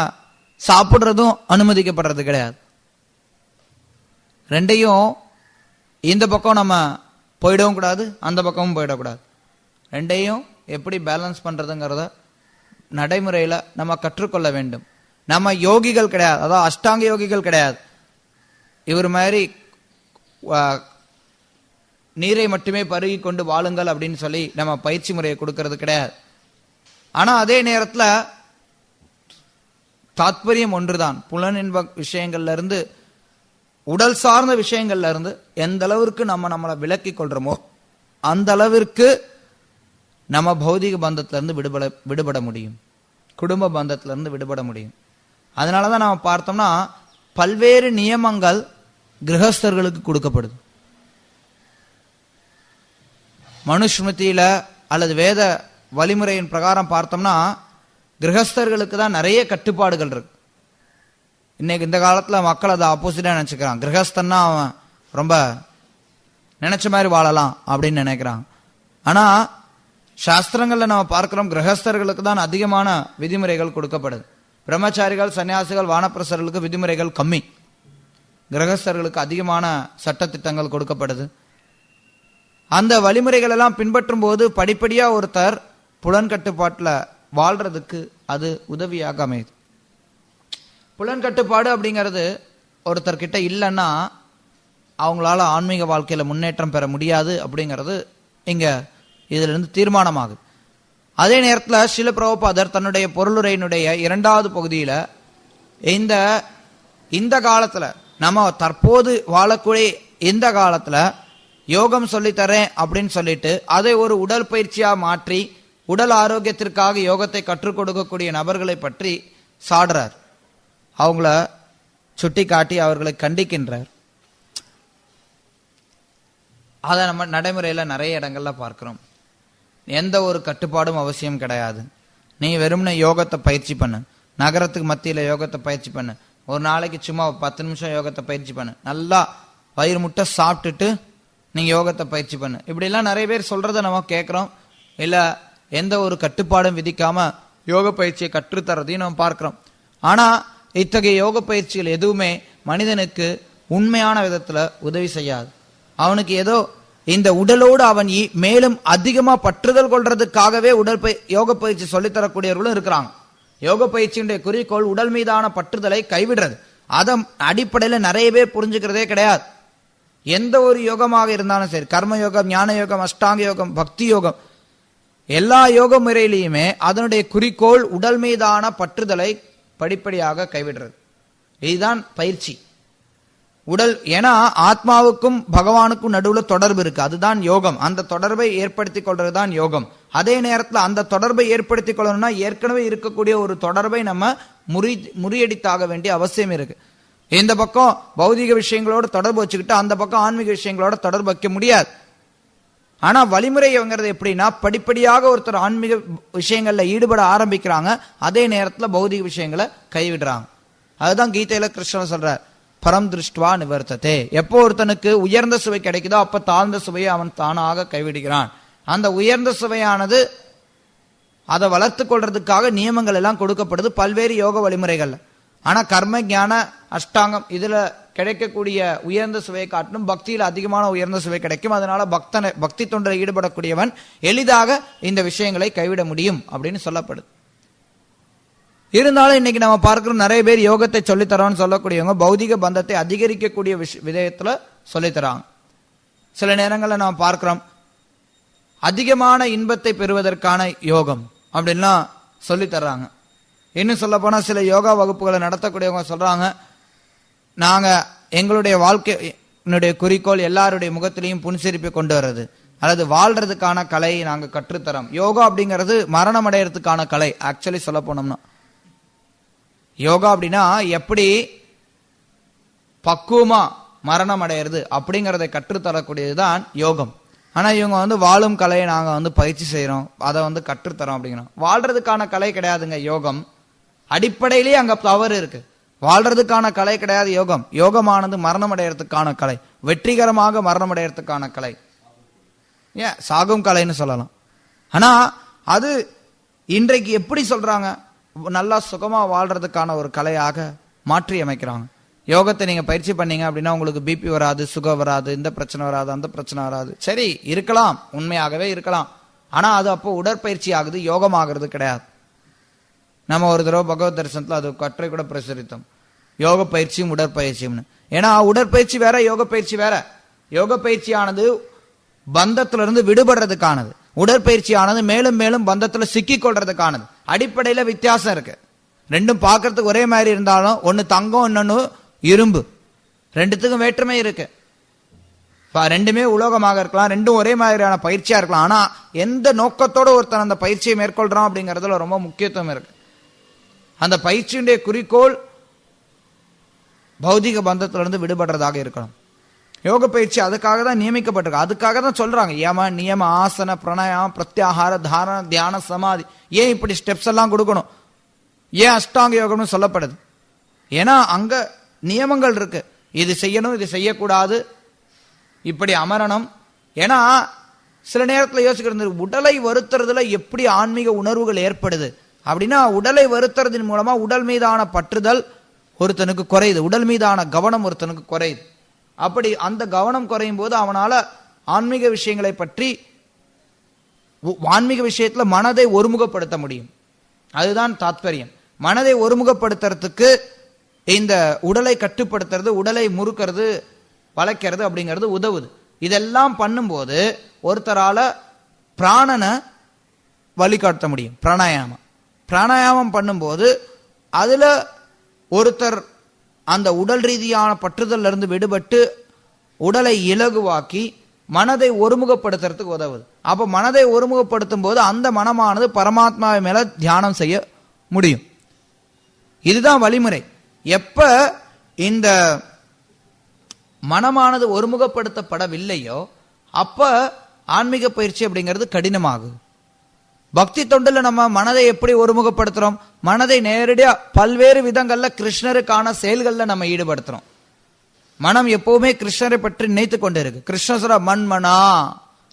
சாப்பிடுறதும் அனுமதிக்கப்படுறது கிடையாது. ரெண்டையும் இந்த பக்கம் நம்ம போயிடவும் கூடாது, அந்த பக்கமும் போயிடக்கூடாது. ரெண்டையும் எப்படி பேலன்ஸ் பண்றதுங்கிறத நடைமுறையில நம்ம கற்றுக்கொள்ள வேண்டும். நம்ம யோகிகள் கிடையாது, அதாவது அஷ்டாங்க யோகிகள் கிடையாது. இவர் மாதிரி நீரை மட்டுமே பருகி கொண்டு வாழுங்கள் அப்படின்னு சொல்லி நம்ம பயிற்சி முறையை கொடுக்கறது கிடையாது. ஆனா அதே நேரத்தில் தாத்பரியம் ஒன்றுதான். புலனின்ப விஷயங்கள்ல இருந்து உடல் சார்ந்த விஷயங்கள்ல இருந்து எந்த அளவிற்கு நம்மளை விலக்கி கொள்றோமோ அந்த அளவிற்கு நம்ம பௌதிக பந்தத்திலிருந்து விடுபட முடியும், குடும்ப பந்தத்திலிருந்து விடுபட முடியும். அதனாலதான் நம்ம பார்த்தோம்னா பல்வேறு நியமங்கள் கிரகஸ்தர்களுக்கு கொடுக்கப்படுது. மனுஸ்மிருதியில அல்லது வேத வழிமுறையின் பிரகாரம் பார்த்தோம்னா கிரகஸ்தர்களுக்கு தான் நிறைய கட்டுப்பாடுகள் இருக்கு. இன்னைக்கு இந்த காலத்துல மக்கள் அதை ஆப்போசிட்டா நினைச்சுக்கிறான். கிரகஸ்தன்னா அவன் ரொம்ப நினைச்ச மாதிரி வாழலாம் அப்படின்னு நினைக்கிறாங்க. ஆனா சாஸ்திரங்கள்ல நம்ம பார்க்கிறோம் கிரகஸ்தர்களுக்கு தான் அதிகமான விதிமுறைகள் கொடுக்கப்படுது. பிரம்மச்சாரிகள், சன்னியாசிகள், வானப்பிரசர்களுக்கு விதிமுறைகள் கம்மி. கிரகஸ்தர்களுக்கு அதிகமான சட்டத்திட்டங்கள் கொடுக்கப்படுது. அந்த வழிமுறைகள் எல்லாம் பின்பற்றும் போது படிப்படியா ஒருத்தர் புலன்கட்டுப்பாட்டில் வாழ்றதுக்கு அது உதவியாக அமையுது. புலன்கட்டுப்பாடு அப்படிங்கிறது ஒருத்தர்கிட்ட இல்லைன்னா அவங்களால ஆன்மீக வாழ்க்கையில முன்னேற்றம் பெற முடியாது அப்படிங்கிறது இங்க இதுல இருந்து தீர்மானமாகுது. அதே நேரத்தில் ஸ்ரீல பிரபுபாதர் தன்னுடைய பொருளுரையினுடைய 2வது பகுதியில இந்த காலத்துல நம்ம தற்போது வாழக்கூடிய இந்த காலத்துல யோகம் சொல்லித்தரேன் அப்படின்னு சொல்லிட்டு அதை ஒரு உடல் பயிற்சியா மாற்றி உடல் ஆரோக்கியத்திற்காக யோகத்தை கற்றுக் கொடுக்கக்கூடிய நபர்களை பற்றி சாடுறார். அவங்கள சுட்டி காட்டி அவர்களை கண்டிக்கின்றார். அதை நம்ம நடைமுறையில நிறைய இடங்கள்ல பார்க்கிறோம். எந்த ஒரு கட்டுப்பாடும் அவசியம் கிடையாது. நீ வெறும்னே யோகத்தை பயிற்சி பண்ணு, நகரத்துக்கு மத்தியில யோகத்தை பயிற்சி பண்ணு, ஒரு நாளைக்கு சும்மா 10 நிமிஷம் யோகத்தை பயிற்சி பண்ணு, நல்லா வயிறு முட்டை சாப்பிட்டுட்டு நீங்க யோகத்தை பயிற்சி பண்ணு, இப்படிலாம் நிறைய பேர் சொல்றதை நம்ம கேட்கிறோம். இல்ல எந்த ஒரு கட்டுப்பாடும் விதிக்காம யோக பயிற்சியை கற்றுத்தரதையும் நம்ம பார்க்கிறோம். ஆனா இத்தகைய யோக பயிற்சிகள் எதுவுமே மனிதனுக்கு உண்மையான விதத்துல உதவி செய்யாது. அவனுக்கு ஏதோ இந்த உடலோடு அவன் மேலும் அதிகமா பற்றுதல் கொள்றதுக்காகவே யோக பயிற்சி சொல்லித்தரக்கூடியவர்களும் இருக்கிறாங்க. யோக பயிற்சியுடைய குறிக்கோள் உடல் மீதான பற்றுதலை கைவிடுறது. அதன் அடிப்படையில நிறைய பேர் புரிஞ்சுக்கிறதே கிடையாது. எந்த ஒரு யோகமாக இருந்தாலும் சரி, கர்ம யோகம், ஞான யோகம், அஷ்டாங்க யோகம், பக்தி யோகம், எல்லா யோக முறையிலையுமே அதனுடைய குறிக்கோள் உடல் மீதான பற்றுதலை படிப்படியாக கைவிடுறது. இதுதான் பயிற்சி. உடல் ஏன்னா ஆத்மாவுக்கும் பகவானுக்கும் நடுவில் தொடர்பு இருக்கு, அதுதான் யோகம். அந்த தொடர்பை ஏற்படுத்திக் கொள்றதுதான் யோகம். அதே நேரத்தில் அந்த தொடர்பை ஏற்படுத்திக் கொள்ளணும்னா ஏற்கனவே இருக்கக்கூடிய ஒரு தொடர்பை நம்ம முறியடித்தாக வேண்டிய அவசியம் இருக்கு. இந்த பக்கம் பௌதிக விஷயங்களோட தொடர்பு வச்சுக்கிட்டு அந்த பக்கம் ஆன்மீக விஷயங்களோட தொடர்பு வைக்க முடியாது. ஆனா வழிமுறைங்கிறது எப்படின்னா படிப்படியாக ஒருத்தர் ஆன்மீக விஷயங்கள்ல ஈடுபட ஆரம்பிக்கிறாங்க, அதே நேரத்தில் பௌதிக விஷயங்களை கைவிடுறாங்க. அதுதான் கீதையில கிருஷ்ணன் சொல்றார், பரம் திருஷ்டுவா நிவர்த்ததே. எப்போ ஒருத்தனுக்கு உயர்ந்த சுவை கிடைக்குதோ அப்ப தாழ்ந்த சுவையை அவன் தானாக கைவிடுகிறான். அந்த உயர்ந்த சுவையானது அதை வளர்த்து கொள்றதுக்காக நியமங்கள் எல்லாம் கொடுக்கப்படுது பல்வேறு யோக வழிமுறைகள். ஆனா கர்ம ஞான அஷ்டாங்கம் இதுல கிடைக்கக்கூடிய உயர்ந்த சுவையை காட்டிலும் பக்தியில அதிகமான உயர்ந்த சுவை கிடைக்கும். அதனால பக்தி தொண்டில் ஈடுபடக்கூடியவன் எளிதாக இந்த விஷயங்களை கைவிட முடியும் அப்படின்னு சொல்லப்படுது. இருந்தாலும் இன்னைக்கு நம்ம பார்க்கிறோம், நிறைய பேர் யோகத்தை சொல்லித்தரோன்னு சொல்லக்கூடியவங்க பௌதிக பந்தத்தை அதிகரிக்கக்கூடிய விதயத்துல சொல்லித்தராங்க. சில நேரங்களில் நம்ம பார்க்கிறோம், அதிகமான இன்பத்தை பெறுவதற்கான யோகம் அப்படின்லாம் சொல்லித்தர்றாங்க. இன்னும் சொல்ல போனா சில யோகா வகுப்புகளை நடத்தக்கூடியவங்க சொல்றாங்க, நாங்க எங்களுடைய வாழ்க்கையினுடைய குறிக்கோள் எல்லாருடைய முகத்திலையும் புன்சிரிப்பை கொண்டு வர்றது, அல்லது வாழ்றதுக்கான கலையை நாங்க கற்றுத்தரோம். யோகா அப்படிங்கிறது மரணம் அடைகிறதுக்கான கலை. ஆக்சுவலி சொல்ல போனோம்னா யோகா அப்படின்னா எப்படி பக்குவமா மரணம் அடையிறது அப்படிங்கிறதை கற்றுத்தரக்கூடியதுதான் யோகம். ஆனா இவங்க வாழும் கலையை நாங்க பயிற்சி செய்யறோம், அதை கற்றுத்தரோம் அப்படிங்கிறோம். வாழ்றதுக்கான கலை கிடையாதுங்க யோகம். அடிப்படையிலேயே அங்க தவறு இருக்கு. வாழ்றதுக்கான கலை கிடையாது யோகம். யோகமானது மரணம் அடைகிறதுக்கான கலை, வெற்றிகரமாக மரணம் அடைகிறதுக்கான கலை, ஏன் சாகும் கலைன்னு சொல்லலாம். ஆனா அது இன்றைக்கு எப்படி சொல்றாங்க, நல்லா சுகமா வாழ்றதுக்கான ஒரு கலையாக மாற்றி அமைக்கிறாங்க. யோகத்தை நீங்க பயிற்சி பண்ணீங்க அப்படின்னா உங்களுக்கு பிபி வராது, சுகர் வராது, இந்த பிரச்சனை வராது, அந்த பிரச்சனை வராது. சரி இருக்கலாம், உண்மையாகவே இருக்கலாம். ஆனா அது அப்போ உடற்பயிற்சி ஆகுது, யோகம் ஆகிறது கிடையாது. நம்ம ஒரு தடவை பகவத் தரிசனத்தில் அது கற்றை கூட பிரசுரித்தோம், யோக பயிற்சியும் உடற்பயிற்சியும். ஏன்னா உடற்பயிற்சி வேற, யோக பயிற்சி வேற. யோக பயிற்சியானது பந்தத்திலிருந்து விடுபடுறதுக்கானது, உடற்பயிற்சியானது மேலும் மேலும் பந்தத்தில் சிக்கிக் கொள்றதுக்கானது. அடிப்படையில வித்தியாசம் இருக்கு. ரெண்டும் பார்க்கறதுக்கு ஒரே மாதிரி இருந்தாலும் ஒன்னு தங்கம், இன்னொன்னு இரும்பு, ரெண்டுத்துக்கும் வேற்றுமை இருக்கு. ரெண்டுமே உலோகமாக இருக்கலாம், ரெண்டும் ஒரே மாதிரியான பயிற்சியா இருக்கலாம். ஆனா எந்த நோக்கத்தோட ஒருத்தன் அந்த பயிற்சியை மேற்கொள்றான் அப்படிங்கறதுல ரொம்ப முக்கியத்துவம் இருக்கு. அந்த பயிற்சியுடைய குறிக்கோள் பௌதிக பந்தத்திலிருந்து விடுபடுறதாக இருக்கணும். யோக பயிற்சி அதுக்காக தான் நியமிக்கப்பட்டிருக்கு. அதுக்காக தான் சொல்றாங்க யம நியம ஆசன பிரணயம் பிரத்யாகார தாரண தியான சமாதி. ஏன் இப்படி ஸ்டெப்ஸ் எல்லாம் கொடுக்கணும், ஏன் அஷ்டாங்க யோகம்னு சொல்லப்படுது? ஏன்னா அங்க நியமங்கள் இருக்கு, இது செய்யணும், இது செய்யக்கூடாது, இப்படி அமரணும். ஏன்னா சில நேரத்தில் யோசிக்கிறது, உடலை வருத்துறதுல எப்படி ஆன்மீக உணர்வுகள் ஏற்படுது அப்படின்னா, உடலை வருத்துறதின் மூலமா உடல் மீதான பற்றுதல் ஒருத்தனுக்கு குறையுது, உடல் மீதான கவனம் ஒருத்தனுக்கு குறையுது. அப்படி அந்த கவனம் குறையும் போது அவனால ஆன்மீக விஷயங்களை பற்றி, ஆன்மீக விஷயத்துல மனதை ஒருமுகப்படுத்த முடியும். அதுதான் தாத்பரியம். மனதை ஒருமுகப்படுத்துறதுக்கு இந்த உடலை கட்டுப்படுத்துறது, உடலை முறுக்கிறது, வளைக்கிறது அப்படிங்கிறது உதவுது. இதெல்லாம் பண்ணும்போது ஒருத்தரால பிராணனை வழிகாட்ட முடியும். பிராணாயாமம் பண்ணும்போது அதுல ஒருத்தர் அந்த உடல் ரீதியான பற்றுதல்ல இருந்து விடுபட்டு உடலை இலகுவாக்கி மனதை ஒருமுகப்படுத்துறதுக்கு உதவுது. அப்ப மனதை ஒருமுகப்படுத்தும் போது அந்த மனமானது பரமாத்மாவை மேல தியானம் செய்ய முடியும். இதுதான் வழிமுறை. எப்ப இந்த மனமானது ஒருமுகப்படுத்தப்படவில்லையோ அப்ப ஆன்மீக பயிற்சி அப்படிங்கிறது கடினமாகுது. பக்தி தொண்டுல நம்ம மனதை எப்படி ஒருமுகப்படுத்துறோம்? மனதை நேரடியா பல்வேறு விதங்கள்ல கிருஷ்ணருக்கான செயல்கள்ல நம்ம ஈடுபடுத்துறோம். மனம் எப்பவுமே கிருஷ்ணரை பற்றி நினைத்து கொண்டு இருக்கு. கிருஷ்ணசுர மண்மனா,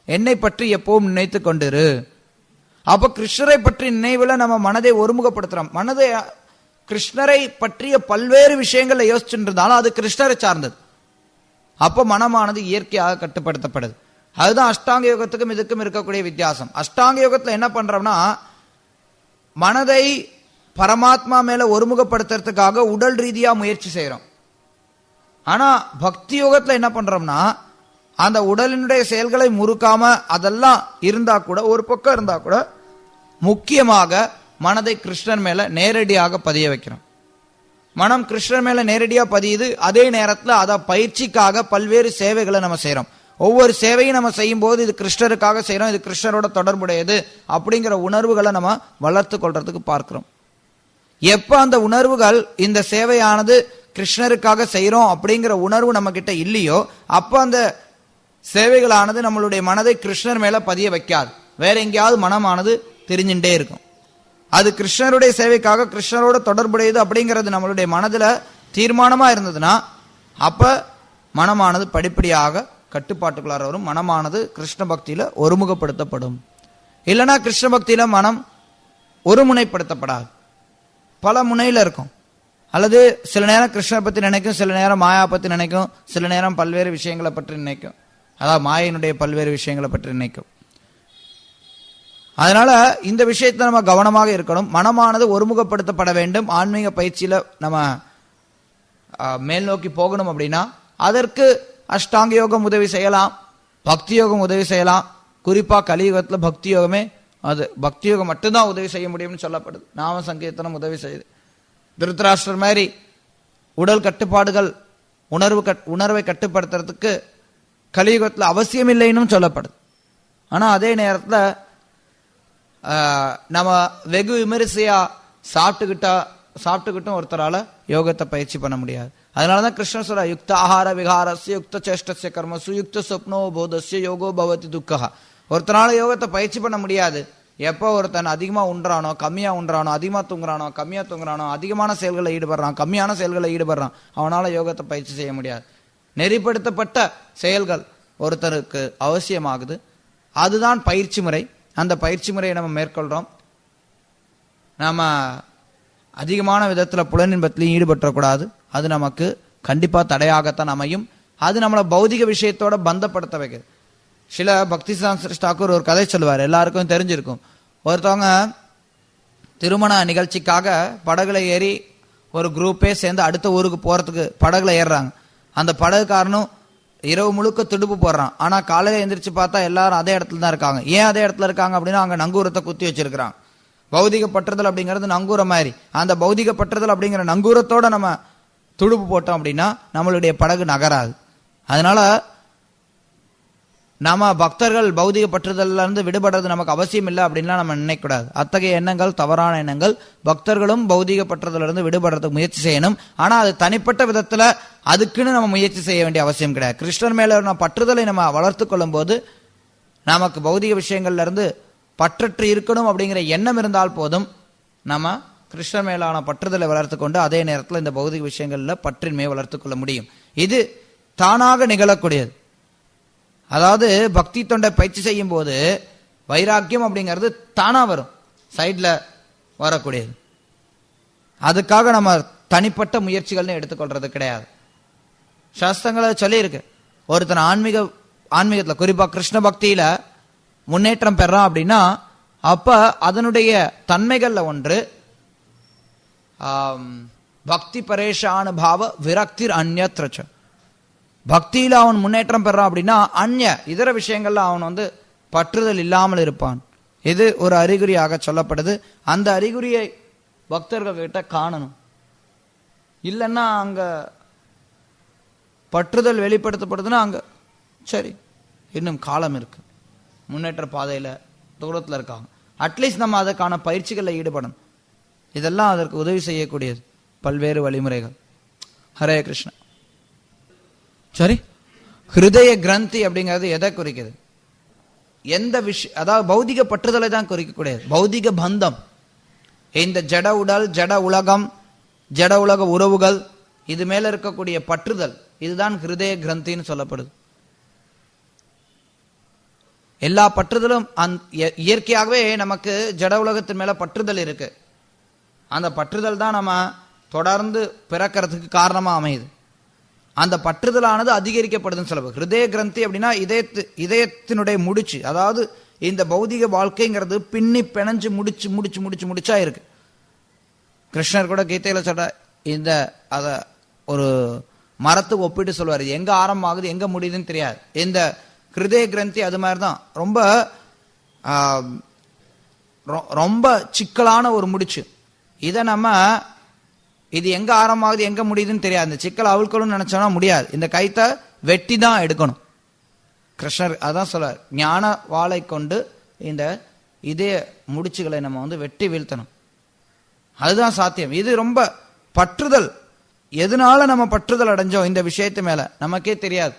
என்னை பற்றி எப்பவும் நினைத்து கொண்டிரு. அப்ப கிருஷ்ணரை பற்றி நினைவுல நம்ம மனதை ஒருமுகப்படுத்துறோம். மனதை கிருஷ்ணரை பற்றிய பல்வேறு விஷயங்கள்ல யோசிச்சுட்டு இருந்தாலும் அது கிருஷ்ணரை சார்ந்தது. அப்ப மனமானது இயற்கையாக கட்டுப்படுத்தப்படுது. அதுதான் அஷ்டாங்க யோகத்துக்கும் இதுக்கும் இருக்கக்கூடிய வித்தியாசம். அஷ்டாங்க யோகத்துல என்ன பண்றோம்னா, மனதை பரமாத்மா மேல ஒருமுகப்படுத்துறதுக்காக உடல் ரீதியா முயற்சி செய்யறோம். ஆனா பக்தி யோகத்துல என்ன பண்றோம்னா, அந்த உடலினுடைய செயல்களை முறுக்காம அதெல்லாம் இருந்தா கூட, ஒரு பக்கம் இருந்தா கூட, முக்கியமாக மனதை கிருஷ்ணன் மேல நேரடியாக பதிய வைக்கிறோம். மனம் கிருஷ்ணன் மேல நேரடியா பதியுது. அதே நேரத்தில் அதை பயிற்சிக்காக பல்வேறு சேவைகளை நம்ம செய்யறோம். ஒவ்வொரு சேவையும் நம்ம செய்யும் போது இது கிருஷ்ணருக்காக செய்யறோம், இது கிருஷ்ணரோட தொடர்புடையது அப்படிங்கிற உணர்வுகளை நம்ம வளர்த்து கொள்றதுக்கு பார்க்கிறோம். எப்ப அந்த உணர்வுகள், இந்த சேவையானது கிருஷ்ணருக்காக செய்யறோம் அப்படிங்கிற உணர்வு நம்ம கிட்ட இல்லையோ அப்ப அந்த சேவைகளானது நம்மளுடைய மனதை கிருஷ்ணர் மேல பதிய வைக்காது. வேற எங்கேயாவது மனமானது தெரிஞ்சுட்டே இருக்கும். அது கிருஷ்ணருடைய சேவைக்காக கிருஷ்ணரோட தொடர்புடையது அப்படிங்கிறது நம்மளுடைய மனதுல தீர்மானமா இருந்ததுன்னா அப்ப மனமானது படிப்படியாக கட்டுப்பாட்டுக்குள்ளார வரும். மனமானது கிருஷ்ண பக்தியில ஒருமுகப்படுத்தப்படும். இல்லைன்னா கிருஷ்ண பக்தியில மனம் ஒருமுனைப்படுத்தப்படாது, பல முனையில இருக்கும். அல்லது சில நேரம் கிருஷ்ணரை பத்தி நினைக்கும், சில நேரம் மாயா பத்தி நினைக்கும், சில நேரம் பல்வேறு விஷயங்களை பற்றி நினைக்கும். அதாவது மாயினுடைய பல்வேறு விஷயங்களை பற்றி நினைக்கும். அதனால இந்த விஷயத்துல நம்ம கவனமாக இருக்கணும். மனமானது ஒருமுகப்படுத்தப்பட வேண்டும். ஆன்மீக பயிற்சியில நம்ம மேல் நோக்கி போகணும் அப்படின்னா அதற்கு அஷ்டாங்க யோகம் உதவி செய்யலாம், பக்தி யோகம் உதவி செய்யலாம். குறிப்பா கலியுகத்துல பக்தி யோகமே, அது பக்தி யோகம் மட்டும்தான் உதவி செய்ய முடியும்னு சொல்லப்படுது. நாம சங்கீர்த்தனம் உதவி செய்யுது. திருத்தராஷ்டிரர் மாதிரி உடல் கட்டுப்பாடுகள், உணர்வை கட்டுப்படுத்துறதுக்கு கலியுகத்தில் அவசியம் இல்லைன்னு சொல்லப்படுது. ஆனா அதே நேரத்தில் நம்ம வெகு விமரிசையா சாப்பிட்டுக்கிட்டும் ஒருத்தரால யோகத்தை பயிற்சி பண்ண முடியாது. அதனாலதான் கிருஷ்ணர் சொல்ற, யுக்த ஆகார விகாரஸ்ய யுக்த சேஷ்டஸ்ய கர்மசு யுக்த சொப்னோ போதஸ்ய யோகோ பவதி துக்கஹா. ஒருத்தனால யோகத்தை பயிற்சி பண்ண முடியாது எப்போ ஒருத்தன் அதிகமா உண்றானோ, கம்மியா உண்றானோ, அதிகமா தூங்குறானோ, கம்மியா தூங்குறானோ, அதிகமான செயல்களை ஈடுபடுறான், கம்மியான செயல்களை ஈடுபடுறான், அவனால யோகத்தை பயிற்சி செய்ய முடியாது. நெறிப்படுத்தப்பட்ட செயல்கள் ஒருத்தருக்கு அவசியமாகுது. அதுதான் பயிற்சி முறை. அந்த பயிற்சி முறையை நம்ம மேற்கொள்றோம். நாம அதிகமான விதத்துல புலனின்பத்திலையும் ஈடுபற்றக்கூடாது. அது நமக்கு கண்டிப்பா தடையாகத்தான் அமையும். அது நம்மளை பௌதிக விஷயத்தோட பந்தப்படுத்த வைக்குது. சில பக்தி சாஸ்திரி டாக்கூர் ஒரு கதை சொல்லுவார், எல்லாருக்கும் தெரிஞ்சிருக்கும். ஒருத்தவங்க திருமண நிகழ்ச்சிக்காக படகுல ஏறி ஒரு குரூப்பே சேர்ந்து அடுத்த ஊருக்கு போறதுக்கு படகுல ஏறுறாங்க. அந்த படகுக்காரனும் இரவு முழுக்க துடுப்பு போடுறான். ஆனா காலையில எந்திரிச்சு பார்த்தா எல்லாரும் அதே இடத்துல தான் இருக்காங்க. ஏன் அதே இடத்துல இருக்காங்க அப்படின்னா அங்க நங்கூரத்தை குத்தி வச்சிருக்கிறாங்க. பௌதிக பற்றுதல் அப்படிங்கிறது நங்கூர மாதிரி. அந்த பௌதிக பற்றுதல் அப்படிங்கிற நங்கூரத்தோட நம்ம துடுப்பு போட்டோம் அப்படின்னா நம்மளுடைய படகு நகராது. அதனால நாம பக்தர்கள் பௌதிக பற்றுதல்ல இருந்து விடுபடுறது நமக்கு அவசியம் இல்லை அப்படின்லாம் நம்ம நினைக்கக்கூடாது. அத்தகைய எண்ணங்கள் தவறான எண்ணங்கள். பக்தர்களும் பௌதிக பற்றுதல இருந்து விடுபடுறதுக்கு முயற்சி செய்யணும். ஆனா அது தனிப்பட்ட விதத்துல அதுக்குன்னு நம்ம முயற்சி செய்ய வேண்டிய அவசியம் கிடையாது. கிருஷ்ணர் மேல பற்றுதலை நம்ம வளர்த்து கொள்ளும் போது நமக்கு பௌதிக விஷயங்கள்ல இருந்து பற்றற்று இருக்கணும் அப்படிங்கிற எண்ணம் இருந்தால் போதும். நம்ம கிருஷ்ணர் மேலான பற்றுதலை வளர்த்து கொண்டு அதே நேரத்தில் இந்த பௌதிக விஷயங்கள்ல பற்றின்மையை வளர்த்து கொள்ள முடியும். இது தானாக நிகழக்கூடியது. அதாவது பக்தி தொண்டை பயிற்சி செய்யும் போது வைராக்கியம் அப்படிங்கிறது தானா வரும், சைட்ல வரக்கூடியது. அதுக்காக நம்ம தனிப்பட்ட முயற்சிகள்னு எடுத்துக்கொள்றது கிடையாது. சாஸ்திரங்களை சொல்லியிருக்கு, ஒருத்தன் ஆன்மீகத்தில் குறிப்பா கிருஷ்ண பக்தியில முன்னேற்றம் பெறான் அப்படின்னா அப்ப அதனுடைய தன்மைகள்ல ஒன்று பக்தி பரேஷானுபாவ விரக்திர் அந்யத்ரச்ச. பக்தியில அவன் முன்னேற்றம் பெறான் அப்படின்னா இதர விஷயங்கள்ல அவன் பற்றுதல் இல்லாமல் இருப்பான். இது ஒரு அறிகுறியாக சொல்லப்படுது. அந்த அறிகுறியை பக்தர்கள் கிட்ட காணணும். இல்லைன்னா அங்க பற்றுதல் வெளிப்படுத்தப்படுதுன்னா அங்க சரி இன்னும் காலம் இருக்கு, முன்னேற்ற பாதையில தூரத்தில் இருக்காங்க, அட்லீஸ்ட் நம்ம அதற்கான பயிற்சிகளில் ஈடுபடணும். இதெல்லாம் அதற்கு உதவி செய்யக்கூடியது பல்வேறு வழிமுறைகள். ஹரே கிருஷ்ணா. சரி, ஹிருதய கிரந்தி அப்படிங்கிறது எதை குறிக்குது? எந்த விஷயம், அதாவது பௌதிக பற்றுதலை தான் குறிக்கக்கூடியது. பௌதிக பந்தம், இந்த ஜட உடல், ஜட உலகம், ஜட உலக உறவுகள், இது மேல இருக்கக்கூடிய பற்றுதல், இதுதான் ஹிருதய கிரந்தின்னு சொல்லப்படுது. எல்லா பற்றுதலும் இயற்கையாகவே நமக்கு ஜட உலகத்தின் மேல பற்றுதல் இருக்கு. அந்த பற்றுதல் தான் நம்ம தொடர்ந்து பிறக்கிறதுக்கு காரணமா அமையுது. அந்த பற்றுதலானது அதிகரிக்கப்படுதுன்னு சொல்லுவது. ஹிருதய கிரந்தி அப்படின்னா இதயத்தினுடைய முடிச்சு, அதாவது இந்த பௌதிக வாழ்க்கைங்கிறது பின்னி பிணைஞ்சு முடிச்சு முடிச்சு முடிச்சு முடிச்சா இருக்கு. கிருஷ்ணர் கூட கீதையில சொல்ற இந்த அத ஒரு மரத்துக்கு ஒப்பிட்டு சொல்வார், எங்க ஆரம்பமாகுது எங்க முடியுதுன்னு தெரியாது. இந்த ஹிருதய கிரந்தி அது மாதிரிதான், ரொம்ப ரொம்ப சிக்கலான ஒரு முடிச்சு. இதை நம்ம இது எங்க ஆரம்பமாகுது எங்க முடியுதுன்னு தெரியாது. இந்த சிக்கல் அவிழ்க்கணும்னு நினைச்சோம்னா முடியாது. இந்த கைத்தை வெட்டி தான் எடுக்கணும். கிருஷ்ணர் அதான் சொல்றார், ஞான வாளை கொண்டு இந்த இதய முடிச்சுகளை நம்ம வெட்டி வீழ்த்தணும். அதுதான் சாத்தியம். இது ரொம்ப பற்றுதல். எதனால நம்ம பற்றுதல் அடைஞ்சோம் இந்த விஷயத்து மேல நமக்கே தெரியாது.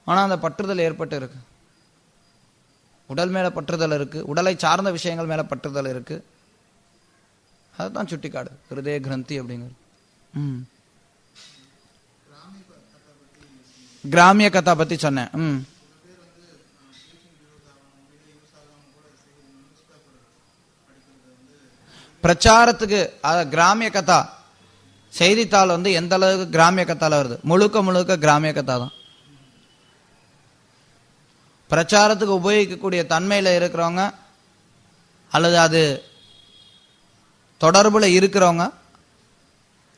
ஆனா அந்த பற்றுதல் ஏற்பட்டு இருக்கு. உடல் மேல பற்றுதல் இருக்கு, உடலை சார்ந்த விஷயங்கள் மேல பற்றுதல் இருக்கு. அதுதான் சுட்டிக்காடு ஹிருதய கிரந்தி அப்படிங்கிறது. கிராமிய கதா பத்தி சொன்னேன். பிரச்சாரத்துக்கு கிராமிய கதா செய்தித்தாள் எந்த அளவுக்கு கிராமிய கத்தால வருது, முழுக்க முழுக்க கிராமிய கதா தான். பிரச்சாரத்துக்கு உபயோகிக்கக்கூடிய தன்மையில இருக்கிறவங்க அல்லது அது தொடர்புல இருக்கிறவங்க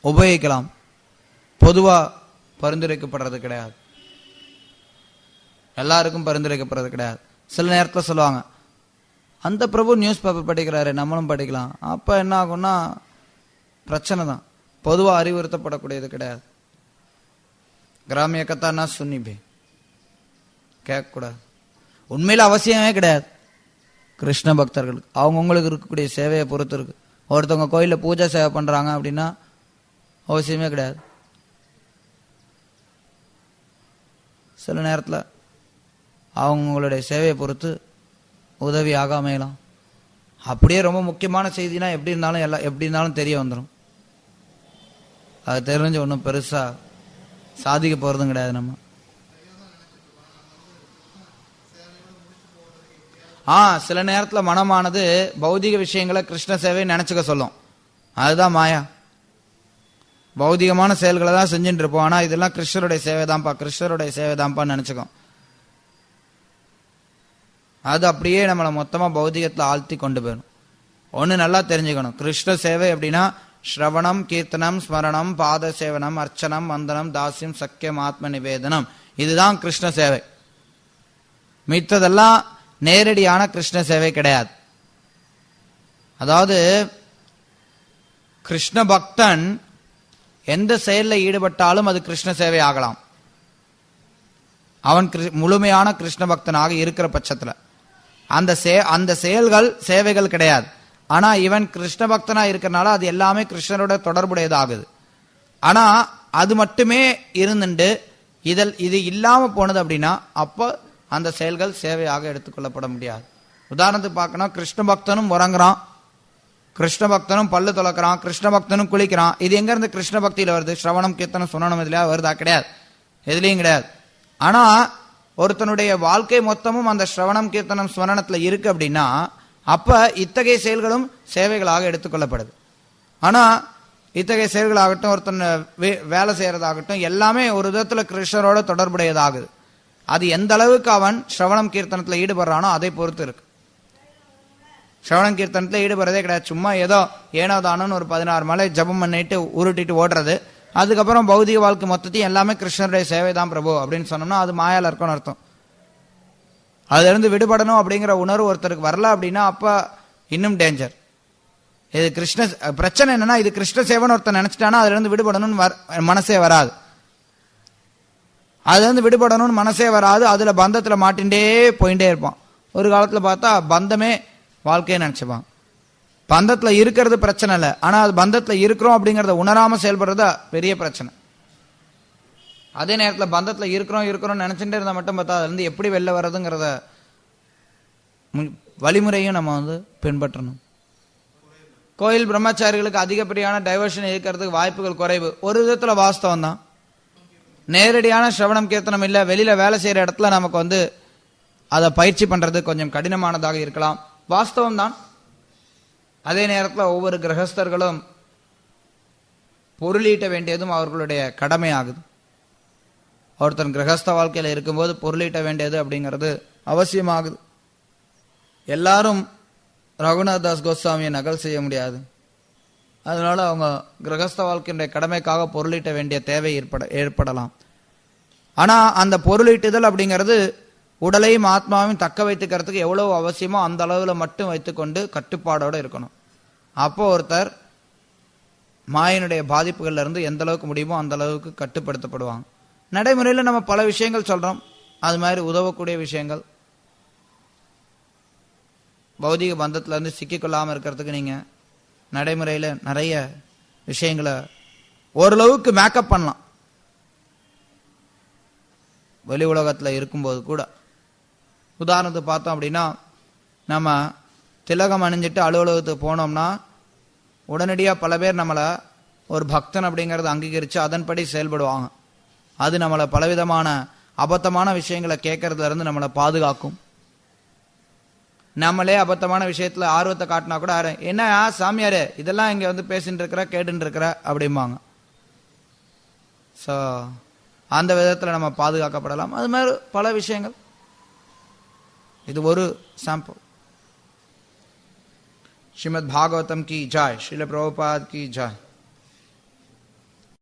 உபயோகிக்கலாம். பொதுவா பரிந்துரைக்கப்படுறது கிடையாது, எல்லாருக்கும் பரிந்துரைக்கப்படுறது கிடையாது. சில நேரத்தில் சொல்லுவாங்க, அந்த பிரபு நியூஸ் பேப்பர் படிக்கிறாரு நம்மளும் படிக்கலாம். அப்ப என்ன ஆகும்னா பிரச்சனை தான். பொதுவா அறிவுறுத்தப்படக்கூடியது கிடையாது. கிராமிய கத்தானா சுன்னிபே கேட்கக்கூடாது. உண்மையில அவசியமே கிடையாது. கிருஷ்ண பக்தர்களுக்கு அவங்கவுங்களுக்கு இருக்கக்கூடிய சேவையை பொறுத்து இருக்கு. ஒருத்தவங்க கோயில்ல பூஜை சேவை பண்றாங்க அப்படின்னா அவசியமே கிடையாது. சில நேரத்தில் அவங்களுடைய சேவையை பொறுத்து உதவியாக அமையலாம். அப்படியே ரொம்ப முக்கியமான செய்தினா எப்படி இருந்தாலும் தெரிய வந்துடும். அது தெரிஞ்சு ஒன்றும் பெருசா சாதிக்க போறதும் கிடையாது. நம்ம சில நேரத்தில் மனமானது பௌதிக விஷயங்களை கிருஷ்ண சேவை நினைச்சுக்க சொல்லும். அதுதான் மாயா. பௌதிகமான செயல்களை தான் செஞ்சுட்டு இருப்போம். ஆனா இதெல்லாம் கிருஷ்ணருடைய சேவை தான்ப்பா, கிருஷ்ணருடைய சேவை தான்ப்பான்னு நினைச்சுக்கோம். அது அப்படியே நம்மளை மொத்தமா பௌதிகத்துல ஆழ்த்தி கொண்டு போயிடும். ஒண்ணு நல்லா தெரிஞ்சுக்கணும், கிருஷ்ண சேவை அப்படின்னா ஸ்ரவணம், கீர்த்தனம், ஸ்மரணம், பாத சேவனம், அர்ச்சனம், வந்தனம், தாசியம், சக்கியம், ஆத்ம நிவேதனம், இதுதான் கிருஷ்ண சேவை. மித்ததெல்லாம் நேரடியான கிருஷ்ண சேவை கிடையாது. அதாவது கிருஷ்ண பக்தன் எந்த செயலில் ஈடுபட்டாலும் அது கிருஷ்ண சேவை ஆகலாம். அவன் முழுமையான கிருஷ்ண பக்தனாக இருக்கிற பட்சத்துல அந்த செயல்கள் சேவைகள் கிடையாது. ஆனா இவன் கிருஷ்ண பக்தனா இருக்கிறனால அது எல்லாமே கிருஷ்ணரோட தொடர்புடையதாகுது. ஆனா அது மட்டுமே இருந்துட்டு இது இல்லாம போனது அப்படின்னா அப்ப அந்த செயல்கள் சேவையாக எடுத்துக்கொள்ளப்பட முடியாது. உதாரணத்துக்கு பார்க்கணும், கிருஷ்ண பக்தனும் உறங்குறான், கிருஷ்ண பக்தனும் பல்லு துளக்குறான், கிருஷ்ண பக்தனும் குளிக்கிறான். இது எங்க இருந்து கிருஷ்ண பக்தியில வருது? ஸ்ரவணம், கீர்த்தனம், சுனனம் இதுல வருதா? கிடையாது, எதுலையும் கிடையாது. ஆனா ஒருத்தனுடைய வாழ்க்கை மொத்தமும் அந்த ஸ்ரவணம், கீர்த்தனம், ஸ்மரணத்துல இருக்கு அப்படின்னா அப்ப இத்தகைய செயல்களும் சேவைகளாக எடுத்துக்கொள்ளப்படுது. ஆனா இத்தகைய செயல்களாகட்டும், ஒருத்தன் வேலை செய்யறதாகட்டும், எல்லாமே ஒரு விதத்தில் கிருஷ்ணரோட தொடர்புடையதாகுது. அது எந்த அளவுக்கு அவன் ஸ்ரவணம் கீர்த்தனத்தில் ஈடுபடுறானோ அதை பொறுத்து இருக்கு. ஸ்ரவணம் கீர்த்தனத்தில் ஈடுபடுறதே கிடையாது. சும்மா ஏதோ ஏனோதானு ஒரு 16 மலை ஜபம் பண்ணிட்டு உருட்டிட்டு ஓடுறது, அதுக்கப்புறம் பௌதிக வாழ்க்கை மொத்தத்தையும் எல்லாமே கிருஷ்ணருடைய சேவை தான் பிரபு அப்படின்னு சொன்னோம்னா அது மாயால இருக்கும்னு அர்த்தம். அதுல இருந்து விடுபடணும் அப்படிங்கிற உணர்வு ஒருத்தருக்கு வரல அப்படின்னா அப்ப இன்னும் டேஞ்சர். இது கிருஷ்ண பிரச்சனை என்னன்னா, இது கிருஷ்ண சேவன் ஒருத்தர் நினைச்சிட்டானா அதுல இருந்து விடுபடணும்னு மனசே வராது. அதுல இருந்து விடுபடணும்னு மனசே வராது. அதுல பந்தத்துல மாட்டின்டே போயிட்டே இருப்பான். ஒரு காலத்துல பார்த்தா பந்தமே வாழ்க்கையை நினைச்சுப்பான். பந்தத்துல இருக்கிறது பிரச்சனை இல்லை, ஆனா அது பந்தத்துல இருக்கிறோம் அப்படிங்கறத உணராம செயல்படுறது பெரிய பிரச்சனை. அதே நேரத்தில் பந்தத்துல இருக்கிறோம் நினைச்சுட்டே இருந்தா மட்டும் பார்த்தா அதுல இருந்து எப்படி வெளில வர்றதுங்கிறத வழிமுறையும் நம்ம பின்பற்றணும். கோயில் பிரம்மச்சாரிகளுக்கு அதிகப்படியான டைவர்ஷன் இருக்கிறதுக்கு வாய்ப்புகள் குறைவு. ஒரு விதத்துல வாஸ்தவம் தான். நேரடியான சிரவணம் கீர்த்தனம் இல்லை, வெளியில வேலை செய்யற இடத்துல நமக்கு அதை பயிற்சி பண்றது கொஞ்சம் கடினமானதாக இருக்கலாம், வாஸ்தவம் தான். அதே நேரத்தில் ஒவ்வொரு கிரகஸ்தர்களும் பொருளீட்ட வேண்டியதும் அவர்களுடைய கடமை ஆகுது. ஒருத்தன் கிரகஸ்த வாழ்க்கையில் இருக்கும்போது பொருளீட்ட வேண்டியது அப்படிங்கிறது அவசியமாகுது. எல்லாரும் ரகுநாத் தாஸ் கோஸ்வாமியை நகல் செய்ய முடியாது. அதனால அவங்க கிரகஸ்த வாழ்க்கையினுடைய கடமைக்காக பொருளீட்ட வேண்டிய தேவை ஏற்படலாம். ஆனா அந்த பொருளீட்டுதல் அப்படிங்கிறது உடலையும் ஆத்மாவையும் தக்க வைத்துக்கிறதுக்கு எவ்வளவு அவசியமோ அந்த அளவுல மட்டும் வைத்துக்கொண்டு கட்டுப்பாடோட இருக்கணும். அப்போ ஒருத்தர் மாயினுடைய பாதிப்புகள்ல இருந்து எந்த அளவுக்கு முடியுமோ அந்த அளவுக்கு கட்டுப்படுத்தப்படுவாங்க. நடைமுறையில் நம்ம பல விஷயங்கள் சொல்றோம், அது மாதிரி உதவக்கூடிய விஷயங்கள். பௌதிக பந்தத்துல இருந்து சிக்கிக்கொள்ளாம இருக்கிறதுக்கு நீங்க நடைமுறையில நிறைய விஷயங்களை ஓரளவுக்கு மேக்கப் பண்ணலாம். வெளி உலகத்துல இருக்கும்போது கூட உதாரணத்துக்கு பார்த்தோம் அப்படின்னா, நம்ம திலகம் அணிஞ்சிட்டு அலுவலகத்துக்கு போனோம்னா உடனடியா பல பேர் நம்மளை ஒரு பக்தன் அப்படிங்கறத அங்கீகரிச்சு அதன்படி செயல்படுவாங்க. அது நம்மளை பலவிதமான அபத்தமான விஷயங்களை கேட்கறதுல இருந்து நம்மளை பாதுகாக்கும். நம்மளே அபத்தமான விஷயத்துல ஆர்வத்தை காட்டினா கூட என்ன சாமியாரே இதெல்லாம் இங்க பேசிட்டு இருக்கிற கேட்டுட்டு இருக்கிற அப்படிம்பாங்க. ஸோ அந்த விதத்துல நம்ம பாதுகாக்கப்படலாம். அது மாதிரி பல விஷயங்கள். இது ஒரு சாம்பிள். श्रीमद् भागवतम की जय, श्रील प्रभुपाद की जय.